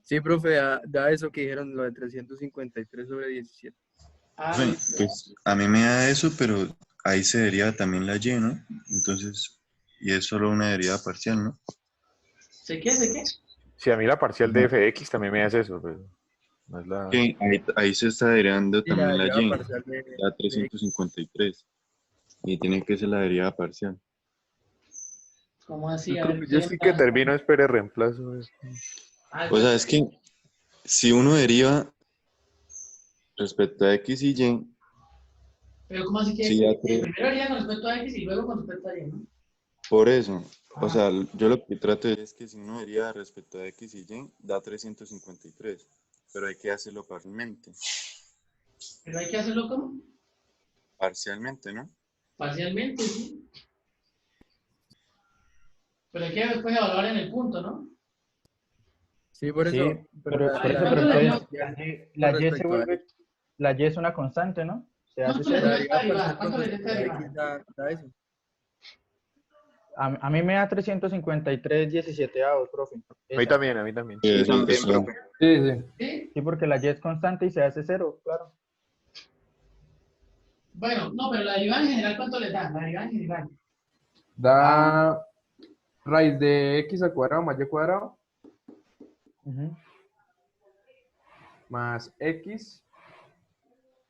Sí, profe, da eso que dijeron, lo de 353 sobre 17.
Ah,
Profe,
listo.
pues a mí me da eso, pero ahí se deriva también la y, ¿no? Entonces, y es solo una derivada parcial, ¿no?
¿Sé qué? ¿Sé qué?
Sí, a mí la parcial de fx también me hace eso, pero no es la...
Que ahí se está derivando
Y la
también la
derivada
y,
parcial
la
de
353. Y tiene que ser la derivada parcial.
¿Cómo así? A ver,
Yo
estoy
sí que termino, espere reemplazo.
O sea, es que si uno deriva respecto a x y y,
Pero ¿cómo así que
si da
primero haría con respecto a X y luego con respecto a Y, ¿no?
por eso, o
Ah,
sea, yo lo que trato de decir es que si uno deriva respecto a x y y, da 353, pero hay que hacerlo
pero hay que hacerlo como
parcialmente, ¿no?
parcialmente, sí. Pero hay que después evaluar en el punto, ¿no?
Sí, por
Sí,
eso, pero
por eso,
¿Cuánto
pero
le
entonces
dio?
la
con
Y se
respecto a
vuelve, la Y es una constante, ¿no? Se hace
¿Cuánto le dio
cero.
esta
la derivada
derivada?
parcial
¿Cuánto
con
le dio esta
respecto a x
derivada?
da eso.
A mí me da 353/17, profe.
A mí
Esa.
también, a mí también.
Sí,
Sí,
eso
también,
empezó.
profe. Sí, sí.
¿Sí?
Sí, porque la Y es constante y se hace cero, claro.
Bueno, no, pero la derivada en general, ¿cuánto le da? La derivada en general.
Da raíz de x al cuadrado más y cuadrado
Ujú.
más x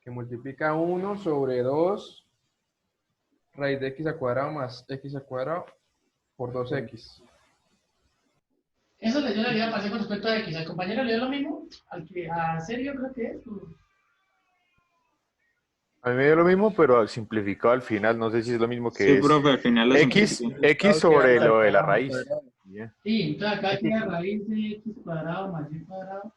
que multiplica 1 sobre 2 raíz de x al cuadrado más x al cuadrado por 2x.
Eso le dio la derivada parcial con respecto a X. ¿Al compañero le dio lo mismo? ¿Al que a Sergio creo que es?
A mí me dio lo mismo, pero simplificado al final. No sé si es lo mismo
Sí,
que es
profe, al final lo
x,
simplifiqué.
x sobre
Queda
lo de la
al
raíz.
cuadrado.
Bien.
Sí, entonces acá
X.
queda raíz de X cuadrado más Y cuadrado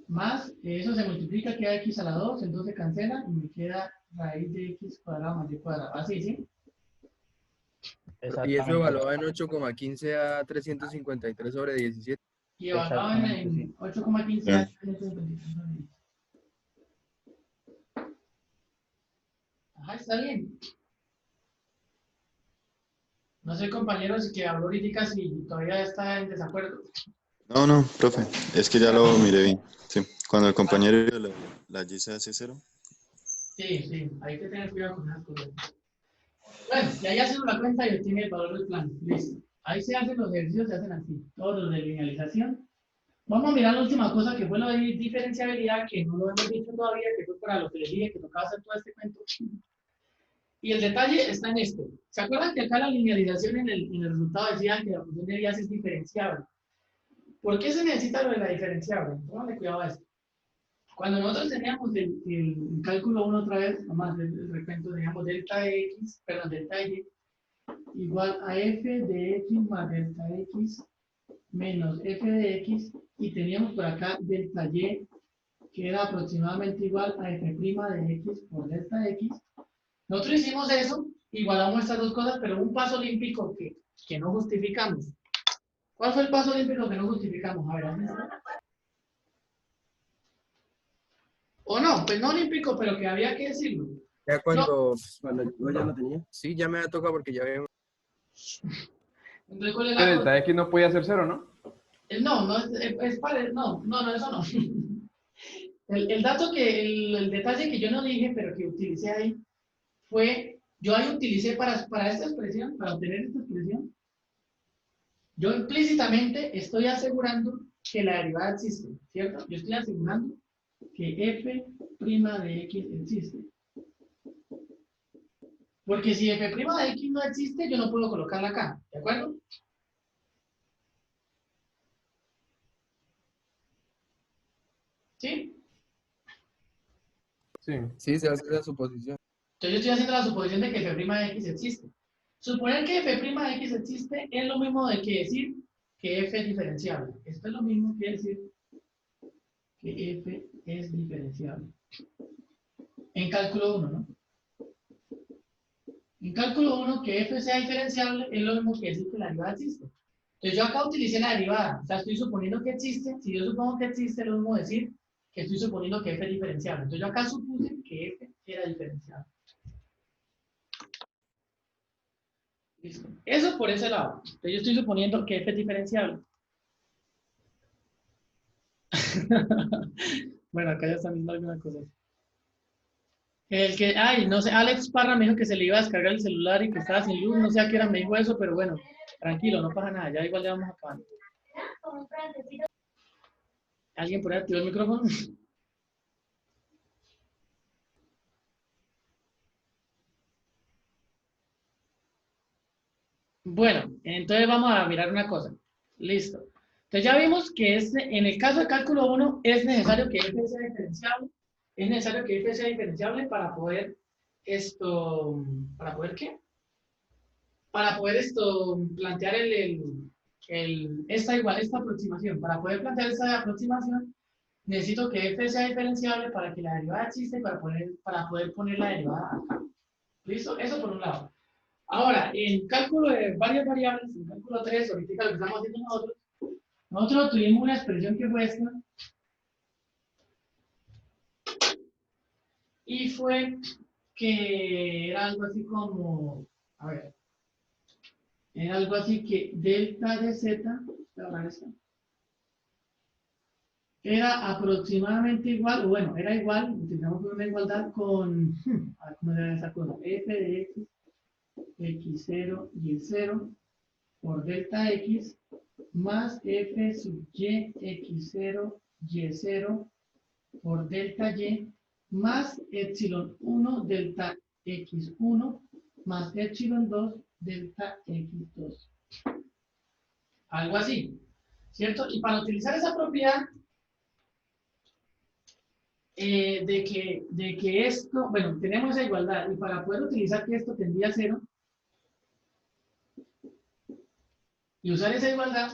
más, eso se multiplica, queda X a la 2, entonces se cancela y me queda raíz de X cuadrado más Y cuadrado. Así, ¿sí?
Y eso
Exactamente.
evaluado en 8,15 a 353 sobre 17.
Y evaluado
Exactamente,
en
sí.
8,15 a 323. Ajá, está bien. No sé, compañeros, que habló ahorita si todavía está en desacuerdo.
No, profe, es que ya lo miré bien. Sí, cuando el compañero dio la y se hace cero.
Sí, hay que tener cuidado con esas cosas. Bueno, ya hacemos la cuenta y obtiene el valor del plan. Listo. Ahí se hacen los ejercicios, se hacen así. Todos los de linealización. Vamos a mirar la última cosa que fue lo de diferenciabilidad, que no lo hemos dicho todavía, que fue para lo que les dije que tocaba hacer todo este cuento. Y el detalle está en esto. ¿Se acuerdan que acá la linealización en el resultado decía que la función de Díaz es diferenciable? ¿Por qué se necesita lo de la diferenciable? Pónganle cuidado a esto. Cuando nosotros teníamos el cálculo 1 otra vez, nomás el recuento, teníamos delta X, perdón, delta Y, igual a f de X más delta X menos f de X, y teníamos por acá delta Y, que era aproximadamente igual a f' de X por delta X. Nosotros hicimos eso, igualamos estas dos cosas, pero un paso olímpico que no justificamos. ¿Cuál fue el paso olímpico que no justificamos? A ver, ¿aquí está? O no, pues no olímpico, pero que había que decirlo.
Ya cuando yo ya lo tenía. Sí, ya me ha tocado porque ya veo.
Entonces, ¿cuál es
Que
la cosa?
delta x no podía ser 0, ¿no?
No, es para, no, eso no. El dato el detalle que yo no dije, pero que utilicé ahí, fue, yo ahí utilicé para esta expresión, para obtener esta expresión, yo implícitamente estoy asegurando que la derivada existe, ¿cierto? Yo estoy asegurando que f' de x existe. Porque si f' de x no existe, yo no puedo colocarla acá, ¿de acuerdo? ¿Sí?
Sí.
Sí, se hace esa suposición.
Entonces yo estoy haciendo la suposición de que f' de x existe. Suponer que f' de x existe es lo mismo de que decir que f es diferenciable. Esto es lo mismo que decir que f es diferenciable. En cálculo 1, ¿no? En cálculo 1, que f sea diferenciable es lo mismo que decir que la derivada existe. Entonces yo acá utilicé la derivada. O sea, estoy suponiendo que existe. Si yo supongo que existe, es lo mismo decir que estoy suponiendo que f es diferenciable. Entonces yo acá supuse que f era diferenciable. Listo. Eso por ese lado. Entonces yo estoy suponiendo que f es diferenciable. Bueno, acá ya están viendo alguna cosa. No sé, Alex Parra me dijo que se le iba a descargar el celular y que estaba sin luz, no sé a qué hora me dijo eso, pero bueno, Tranquilo, no pasa nada, ya igual ya vamos acabando. ¿Alguien por ahí activó el micrófono? Bueno, entonces vamos a mirar una cosa. Listo. Entonces ya vimos que en el caso de cálculo 1 es necesario que f sea diferenciable. Es necesario que f sea diferenciable para poder ¿para poder qué? Para poder plantear esta aproximación. Para poder plantear esta aproximación, necesito que f sea diferenciable para que la derivada exista y para poder poner la derivada acá. ¿Listo? Eso por un lado. Ahora, en cálculo de varias variables, en cálculo 3, ahorita lo que estamos haciendo nosotros tuvimos una expresión que fue esta, y fue que era algo así como, a ver, era algo así que delta de z, era aproximadamente igual, o bueno, era igual, utilizamos una igualdad con, a ver cómo se llama esa cosa, f de x, x0 y y0 por delta x más f sub y x0 y0 por delta y más epsilon 1 delta x1 más epsilon 2 delta x2. Algo así, ¿cierto? Y para utilizar esa propiedad de que esto, bueno, tenemos esa igualdad, y para poder utilizar que esto tendría 0, y usar esa igualdad,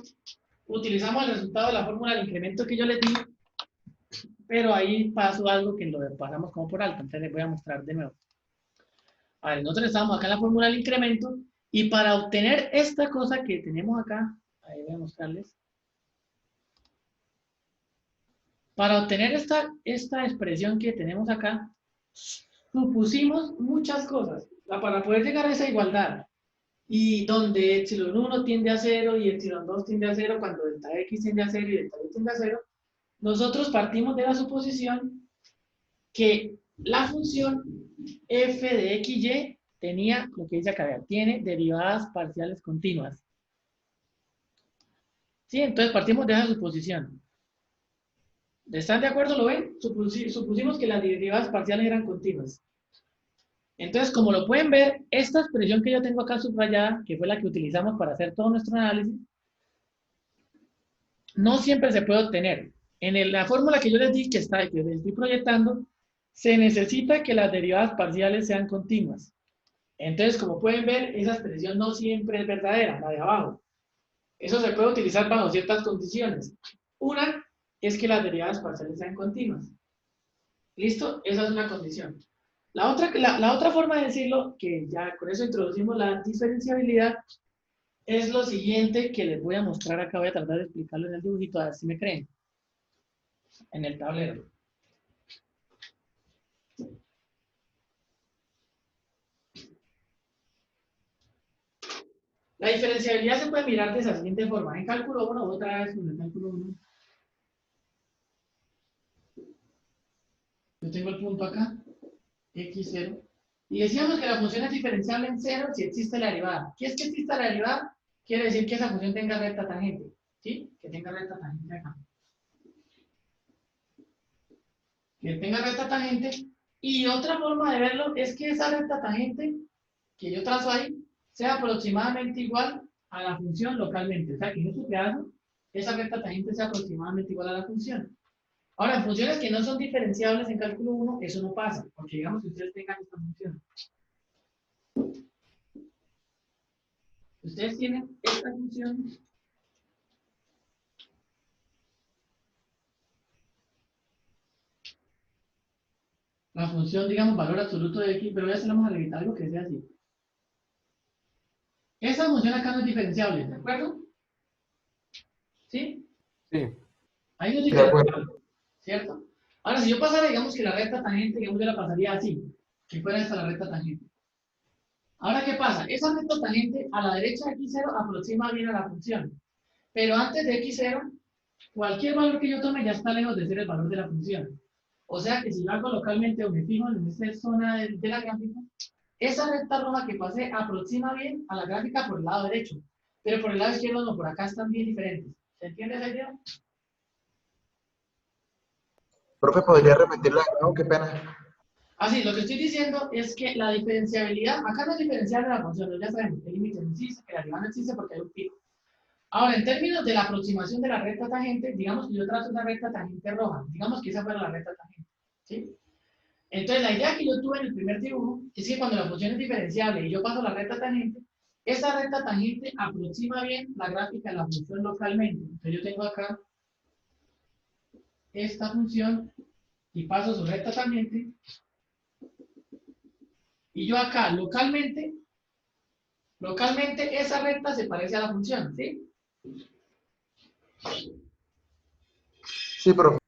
utilizamos el resultado de la fórmula del incremento que yo les di, pero ahí pasó algo que lo pasamos como por alto, entonces les voy a mostrar de nuevo. A ver, nosotros estamos acá en la fórmula del incremento, y para obtener esta cosa que tenemos acá, ahí voy a mostrarles, para obtener esta expresión que tenemos acá, supusimos muchas cosas, para poder llegar a esa igualdad, y donde epsilon 1 tiende a 0 y epsilon 2 tiende a 0, cuando delta x tiende a 0 y delta y tiende a 0, nosotros partimos de la suposición que la función f de xy tenía, lo que dice acá, tiene derivadas parciales continuas. ¿Sí? Entonces partimos de esa suposición. ¿Están de acuerdo? ¿Lo ven? Supusimos que las derivadas parciales eran continuas. Entonces, como lo pueden ver, esta expresión que yo tengo acá subrayada, que fue la que utilizamos para hacer todo nuestro análisis, no siempre se puede obtener. En la fórmula que yo les di, que les estoy proyectando, se necesita que las derivadas parciales sean continuas. Entonces, como pueden ver, esa expresión no siempre es verdadera, la de abajo. Eso se puede utilizar bajo ciertas condiciones. Una es que las derivadas parciales sean continuas. ¿Listo? Esa es una condición. La otra forma de decirlo, que ya con eso introducimos la diferenciabilidad, es lo siguiente que les voy a mostrar acá. Voy a tratar de explicarlo en el dibujito, a ver si me creen. En el tablero. La diferenciabilidad se puede mirar de esa siguiente forma. En cálculo 1, otra vez en el cálculo 1. Yo tengo el punto acá, x0. Y decíamos que la función es diferenciable en 0 si existe la derivada. ¿Qué es que exista la derivada? Quiere decir que esa función tenga recta tangente. ¿Sí? Que tenga recta tangente acá. Que tenga recta tangente. Y otra forma de verlo es que esa recta tangente que yo trazo ahí sea aproximadamente igual a la función localmente. O sea, que en este caso, esa recta tangente sea aproximadamente igual a la función. Ahora, en funciones que no son diferenciables en cálculo 1, eso no pasa, porque digamos que ustedes tengan esta función. Ustedes tienen esta función. La función, digamos, valor absoluto de x, pero ya se lo vamos a revisar algo que sea así. Esa función acá no es diferenciable, ¿de acuerdo? ¿Sí?
Sí.
Ahí no es
De acuerdo.
diferenciable, ¿cierto? Ahora, si yo pasara, digamos que la recta tangente, digamos, yo la pasaría así, que fuera esta la recta tangente. Ahora, ¿qué pasa? Esa recta tangente a la derecha de x0 aproxima bien a la función. Pero antes de x0, cualquier valor que yo tome ya está lejos de ser el valor de la función. O sea que si yo hago localmente o me fijo en esta zona de la gráfica, esa recta roja que pasé aproxima bien a la gráfica por el lado derecho. pero por el lado izquierdo no, por acá están bien diferentes. ¿Se entiende esa idea?
Profe, ¿podría repetirla de nuevo? Qué pena.
Así, lo que estoy diciendo es que la diferenciabilidad, acá no es diferenciable la función, ya sabemos que el límite no existe, que la derivada no existe porque hay un pico. Ahora, en términos de la aproximación de la recta tangente, digamos que yo trazo una recta tangente roja, digamos que esa fuera la recta tangente, ¿sí? Entonces, la idea que yo tuve en el primer dibujo es que cuando la función es diferenciable y yo paso la recta tangente, esa recta tangente aproxima bien la gráfica de la función localmente. Entonces, yo tengo acá esta función y paso su recta tangente. Y yo acá, localmente esa recta se parece a la función, ¿sí?
Sí, profe.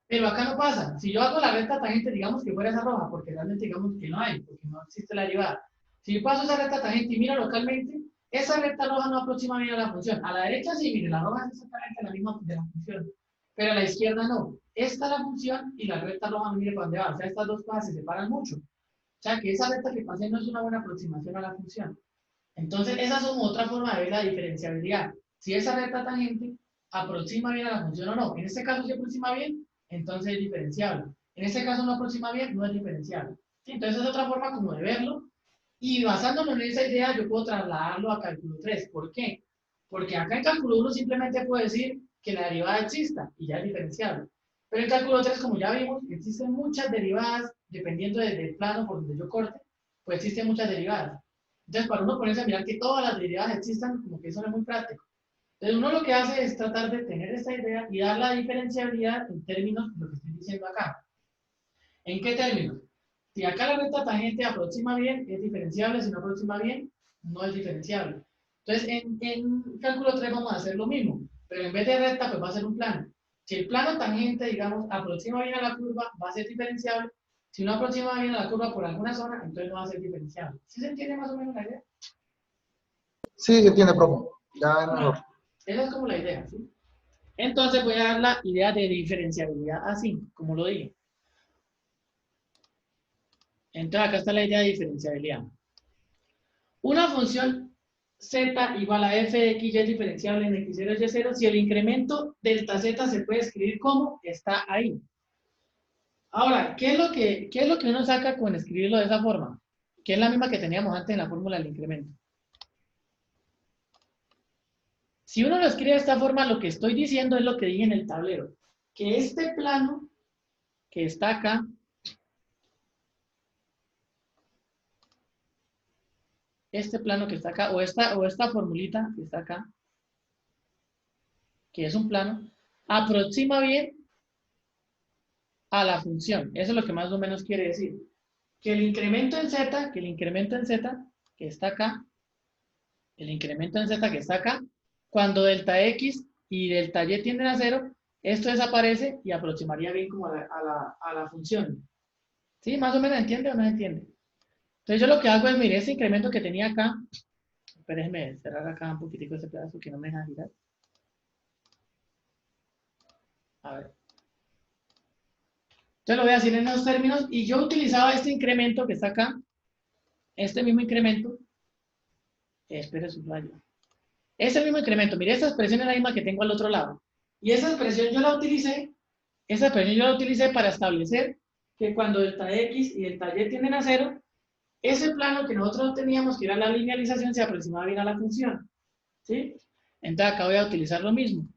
Pero acá no pasa. Si yo hago la recta tangente, digamos que fuera esa roja, porque realmente digamos que no hay, porque no existe la derivada. Si yo paso esa recta tangente y miro localmente, esa recta roja no aproxima bien a la función. A la derecha sí, mire, la roja es exactamente la misma de la función. Pero a la izquierda no. Esta es la función y la recta roja no mire para dónde va. O sea, estas dos cosas se separan mucho. O sea, que esa recta que pasé no es una buena aproximación a la función. Entonces, esa es como otra forma de ver la diferenciabilidad. Si esa recta tangente aproxima bien a la función o no. En este caso, si aproxima bien, entonces es diferenciable. En este caso no aproxima bien, no es diferenciable. ¿Sí? Entonces, es otra forma como de verlo. Y basándonos en esa idea, yo puedo trasladarlo a cálculo 3. ¿Por qué? Porque acá en cálculo 1 simplemente puedo decir que la derivada exista y ya es diferenciable. Pero en cálculo 3, como ya vimos, existen muchas derivadas, dependiendo del plano por donde yo corte, pues existen muchas derivadas. Entonces, para uno ponerse a mirar que todas las derivadas existan, como que eso no es muy práctico. Entonces, uno lo que hace es tratar de tener esta idea y dar la diferenciabilidad en términos de lo que estoy diciendo acá. ¿En qué términos? Si acá la recta tangente aproxima bien, es diferenciable. Si no aproxima bien, no es diferenciable. Entonces, en cálculo 3 vamos a hacer lo mismo, pero en vez de recta, pues va a ser un plano. Si el plano tangente, digamos, aproxima bien a la curva, va a ser diferenciable. Si no aproxima bien a la curva por alguna zona, entonces no va a ser diferenciable. ¿Sí se entiende más o menos la idea?
Sí, se entiende, profe. Ya es mejor.
Esa es como la idea, ¿sí? Entonces voy a dar la idea de diferenciabilidad así, como lo dije. Entonces acá está la idea de diferenciabilidad. Una función z igual a f de x y es diferenciable en x0 y y0 si el incremento delta z se puede escribir como está ahí. Ahora, ¿qué es lo que uno saca con escribirlo de esa forma? Que es la misma que teníamos antes en la fórmula del incremento. Si uno lo escribe de esta forma, lo que estoy diciendo es lo que dije en el tablero. Que este plano que está acá, este plano que está acá, o esta formulita que está acá, que es un plano, aproxima bien a la función. Eso es lo que más o menos quiere decir. Que el incremento en z, que está acá, el incremento en z que está acá, cuando delta x y delta y tienden a 0, esto desaparece y aproximaría bien como a la función. ¿Sí? ¿Más o menos entiende o no entiende? Entonces yo lo que hago es, mire, este incremento que tenía acá, déjeme cerrar acá un poquitico este pedazo que no me deja girar. A ver. Entonces lo voy a decir en esos términos y yo utilizaba este incremento que está acá, este mismo incremento, espere su rayo. Ese mismo incremento, mire, esta expresión es la misma que tengo al otro lado. Y esa expresión yo la utilicé para establecer que cuando delta x y delta y tienden a 0, ese plano que nosotros teníamos, que era la linealización, se aproximaba bien a la función. ¿Sí? Entonces acá voy a utilizar lo mismo.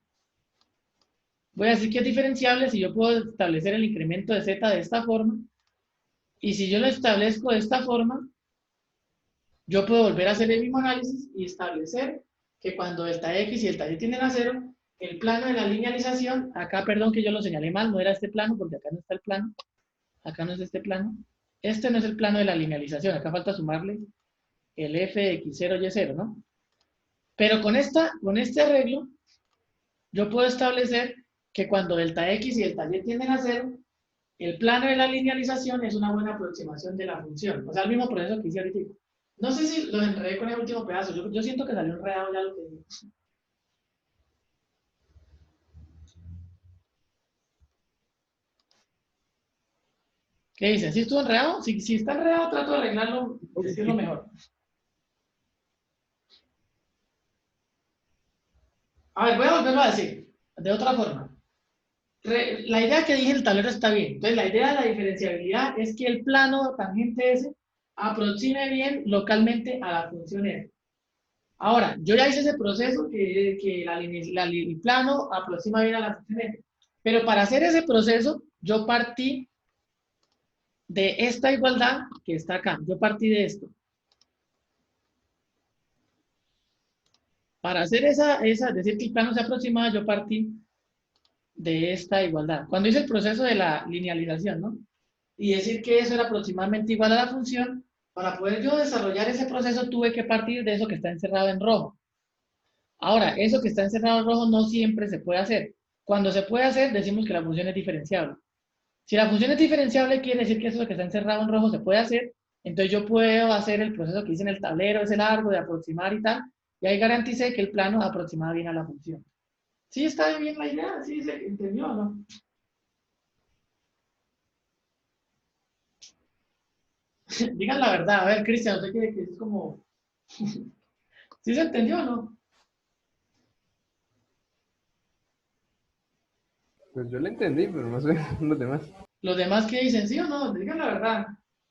Voy a decir que es diferenciable si yo puedo establecer el incremento de z de esta forma. Y si yo lo establezco de esta forma, yo puedo volver a hacer el mismo análisis y establecer que cuando delta x y delta y tienden a 0, el plano de la linealización, acá perdón que yo lo señalé mal, no era este plano, porque acá no está el plano, acá no es este plano, este no es el plano de la linealización, acá falta sumarle el f de x0 y y0, ¿no? Pero con este arreglo, yo puedo establecer que cuando delta x y delta y tienden a 0, el plano de la linealización es una buena aproximación de la función, o sea, el mismo proceso que hice ahorita. No sé si lo enredé con el último pedazo. Yo siento que salió enredado ya lo que digo. ¿Qué dicen? ¿Sí estuvo enredado? Si está enredado, trato de arreglarlo, decirlo mejor. A ver, voy a volverlo a decir de otra forma. La idea que dije en el tablero está bien. Entonces, la idea de la diferenciabilidad es que el plano tangente S aproxime bien localmente a la función F. Ahora, yo ya hice ese proceso que el plano aproxima bien a la función F. Pero para hacer ese proceso, yo partí de esta igualdad que está acá. Yo partí de esto. Para hacer decir que el plano se aproximaba, yo partí de esta igualdad. Cuando hice el proceso de la linealización, ¿no? Y decir que eso era aproximadamente igual a la función, para poder yo desarrollar ese proceso tuve que partir de eso que está encerrado en rojo. Ahora, eso que está encerrado en rojo no siempre se puede hacer. Cuando se puede hacer, decimos que la función es diferenciable. Si la función es diferenciable, quiere decir que eso que está encerrado en rojo se puede hacer, entonces yo puedo hacer el proceso que hice en el tablero, ese largo de aproximar y tal, y ahí garanticé que el plano aproximaba bien a la función. ¿Sí está bien la idea? ¿Sí se entendió o no? Digan la verdad. A ver, Cristian, ¿usted quiere que es como... ¿Sí se entendió o no?
Pues yo lo entendí, pero no sé los demás.
Los demás que dicen, ¿sí o no? Digan la verdad.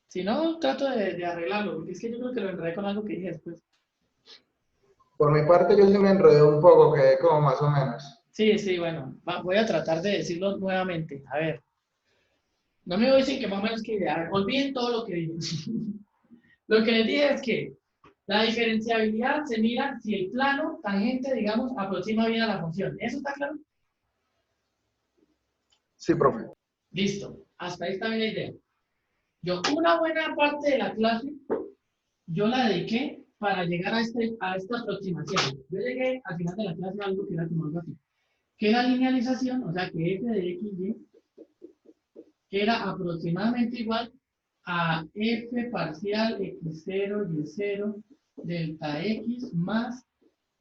Si no, trato de arreglarlo, porque es que yo creo que lo enredé con algo que dije después.
Por mi parte, yo sí me enredé un poco, quedé como más o menos.
Sí, bueno, voy a tratar de decirlo nuevamente. A ver, no me voy sin que más o menos que idear. Olviden todo lo que dije. Lo que les dije es que la diferenciabilidad se mira si el plano tangente, digamos, aproxima bien a la función. ¿Eso está claro?
Sí, profe.
Listo. Hasta ahí está bien la idea. Yo una buena parte de la clase, yo la dediqué para llegar a esta aproximación. Yo llegué al final de la clase a algo que era como algo así. Que la linealización, o sea, que f de x, y era aproximadamente igual a f parcial x0, y0, delta x más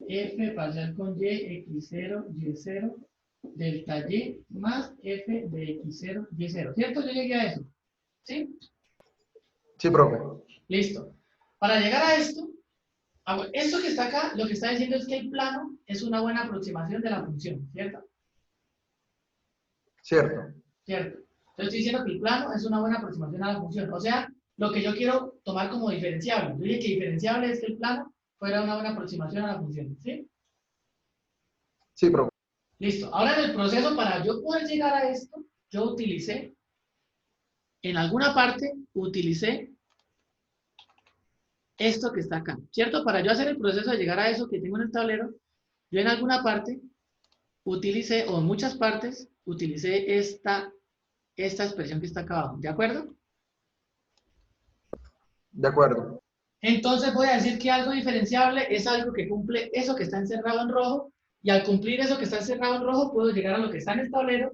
f parcial con y, x0, y0, delta y más f de x0, y0. ¿Cierto? Yo llegué a eso. ¿Sí?
Sí, profe.
Listo. Para llegar a esto, esto que está acá, lo que está diciendo es que el plano es una buena aproximación de la función, ¿cierto?
Cierto.
Cierto. Entonces estoy diciendo que el plano es una buena aproximación a la función. O sea, lo que yo quiero tomar como diferenciable. Yo dije que diferenciable es que el plano fuera una buena aproximación a la función, ¿sí?
Sí, profe.
Listo. Ahora en el proceso, para yo poder llegar a esto, yo utilicé, en alguna parte, utilicé esto que está acá, ¿cierto? Para yo hacer el proceso de llegar a eso que tengo en el tablero, yo en alguna parte utilicé, o en muchas partes, utilicé esta expresión que está acá abajo, ¿de acuerdo?
De acuerdo.
Entonces voy a decir que algo diferenciable es algo que cumple eso que está encerrado en rojo, y al cumplir eso que está encerrado en rojo, puedo llegar a lo que está en el tablero,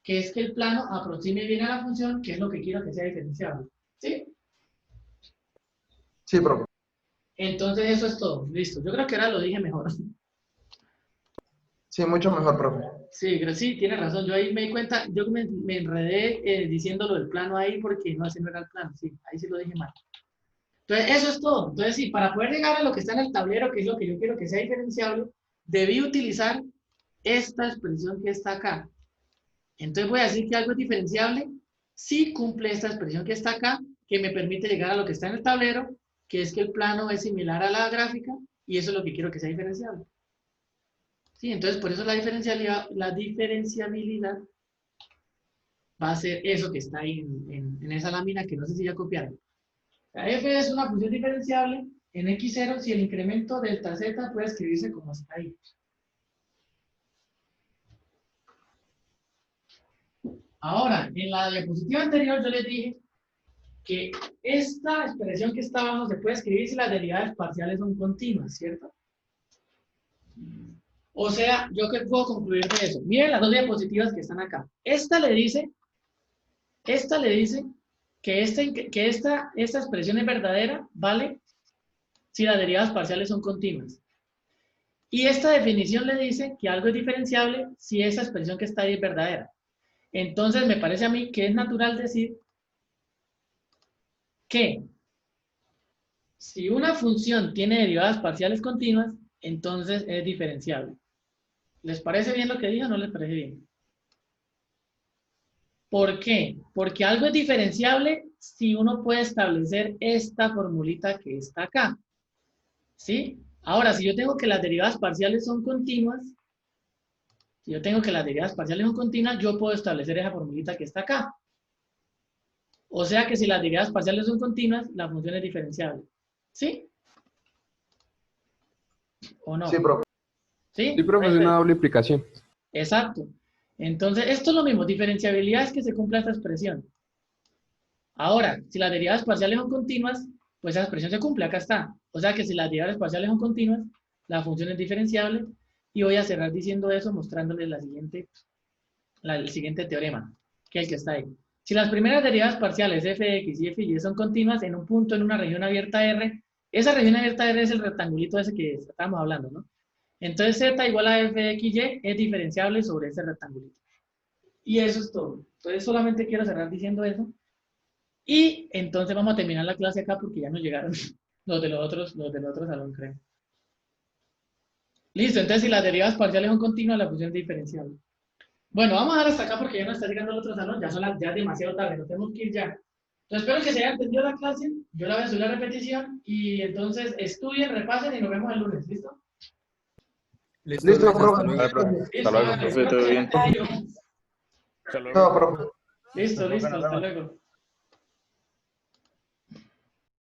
que es que el plano aproxime bien a la función, que es lo que quiero que sea diferenciable. ¿Sí?
Sí, profe.
Entonces eso es todo. Listo. Yo creo que ahora lo dije mejor.
Sí, mucho mejor, profe.
Sí, tiene razón. Yo ahí me di cuenta, yo me enredé diciendo lo del plano ahí porque no, ese no era el plano. Sí, ahí sí lo dije mal. Entonces, eso es todo. Entonces, sí, para poder llegar a lo que está en el tablero, que es lo que yo quiero que sea diferenciable, debí utilizar esta expresión que está acá. Entonces voy a decir que algo es diferenciable si cumple esta expresión que está acá, que me permite llegar a lo que está en el tablero, que es que el plano es similar a la gráfica, y eso es lo que quiero que sea diferenciable. Sí, entonces por eso la diferenciabilidad va a ser eso que está ahí en esa lámina que no sé si ya copiaron. La f es una función diferenciable en x0 si el incremento delta z puede escribirse como está ahí. Ahora, en la diapositiva anterior yo les dije que esta expresión que está abajo se puede escribir si las derivadas parciales son continuas, ¿cierto? O sea, ¿yo qué puedo concluir de eso? Miren las dos diapositivas que están acá. Esta le dice que esta expresión es verdadera, ¿vale? Si las derivadas parciales son continuas. Y esta definición le dice que algo es diferenciable si esa expresión que está ahí es verdadera. Entonces, me parece a mí que es natural decir que si una función tiene derivadas parciales continuas, entonces es diferenciable. ¿Les parece bien lo que dije o no les parece bien? ¿Por qué? Porque algo es diferenciable si uno puede establecer esta formulita que está acá. ¿Sí? Ahora, si yo tengo que las derivadas parciales son continuas, yo puedo establecer esa formulita que está acá. O sea que si las derivadas parciales son continuas, la función es diferenciable. ¿Sí? ¿O no?
Sí, profe.
¿Sí?
Sí, profe, es una doble implicación.
Exacto. Entonces, esto es lo mismo. Diferenciabilidad es que se cumpla esta expresión. Ahora, si las derivadas parciales son continuas, pues esa expresión se cumple. Acá está. O sea que si las derivadas parciales son continuas, la función es diferenciable. Y voy a cerrar diciendo eso, mostrándoles el siguiente teorema, que es el que está ahí. Si las primeras derivadas parciales f de x y f de y son continuas en un punto en una región abierta R, esa región abierta R es el rectangulito ese que estábamos hablando, ¿no? Entonces z igual a f de x y es diferenciable sobre ese rectangulito. Y eso es todo. Entonces solamente quiero cerrar diciendo eso. Y entonces vamos a terminar la clase acá porque ya nos llegaron los del otro salón, creo. Listo, entonces si las derivadas parciales son continuas, la función es diferenciable. Bueno, vamos a dar hasta acá porque ya no está llegando el otro salón, ya es demasiado tarde, nos tenemos que ir ya. Entonces espero que se haya entendido la clase, yo la voy a subir la repetición y entonces estudien, repasen y nos vemos el lunes, ¿listo?
Listo,
hasta
profe.
luego.
Hasta luego, profe, todo bien.
No, profe.
Listo, hasta luego.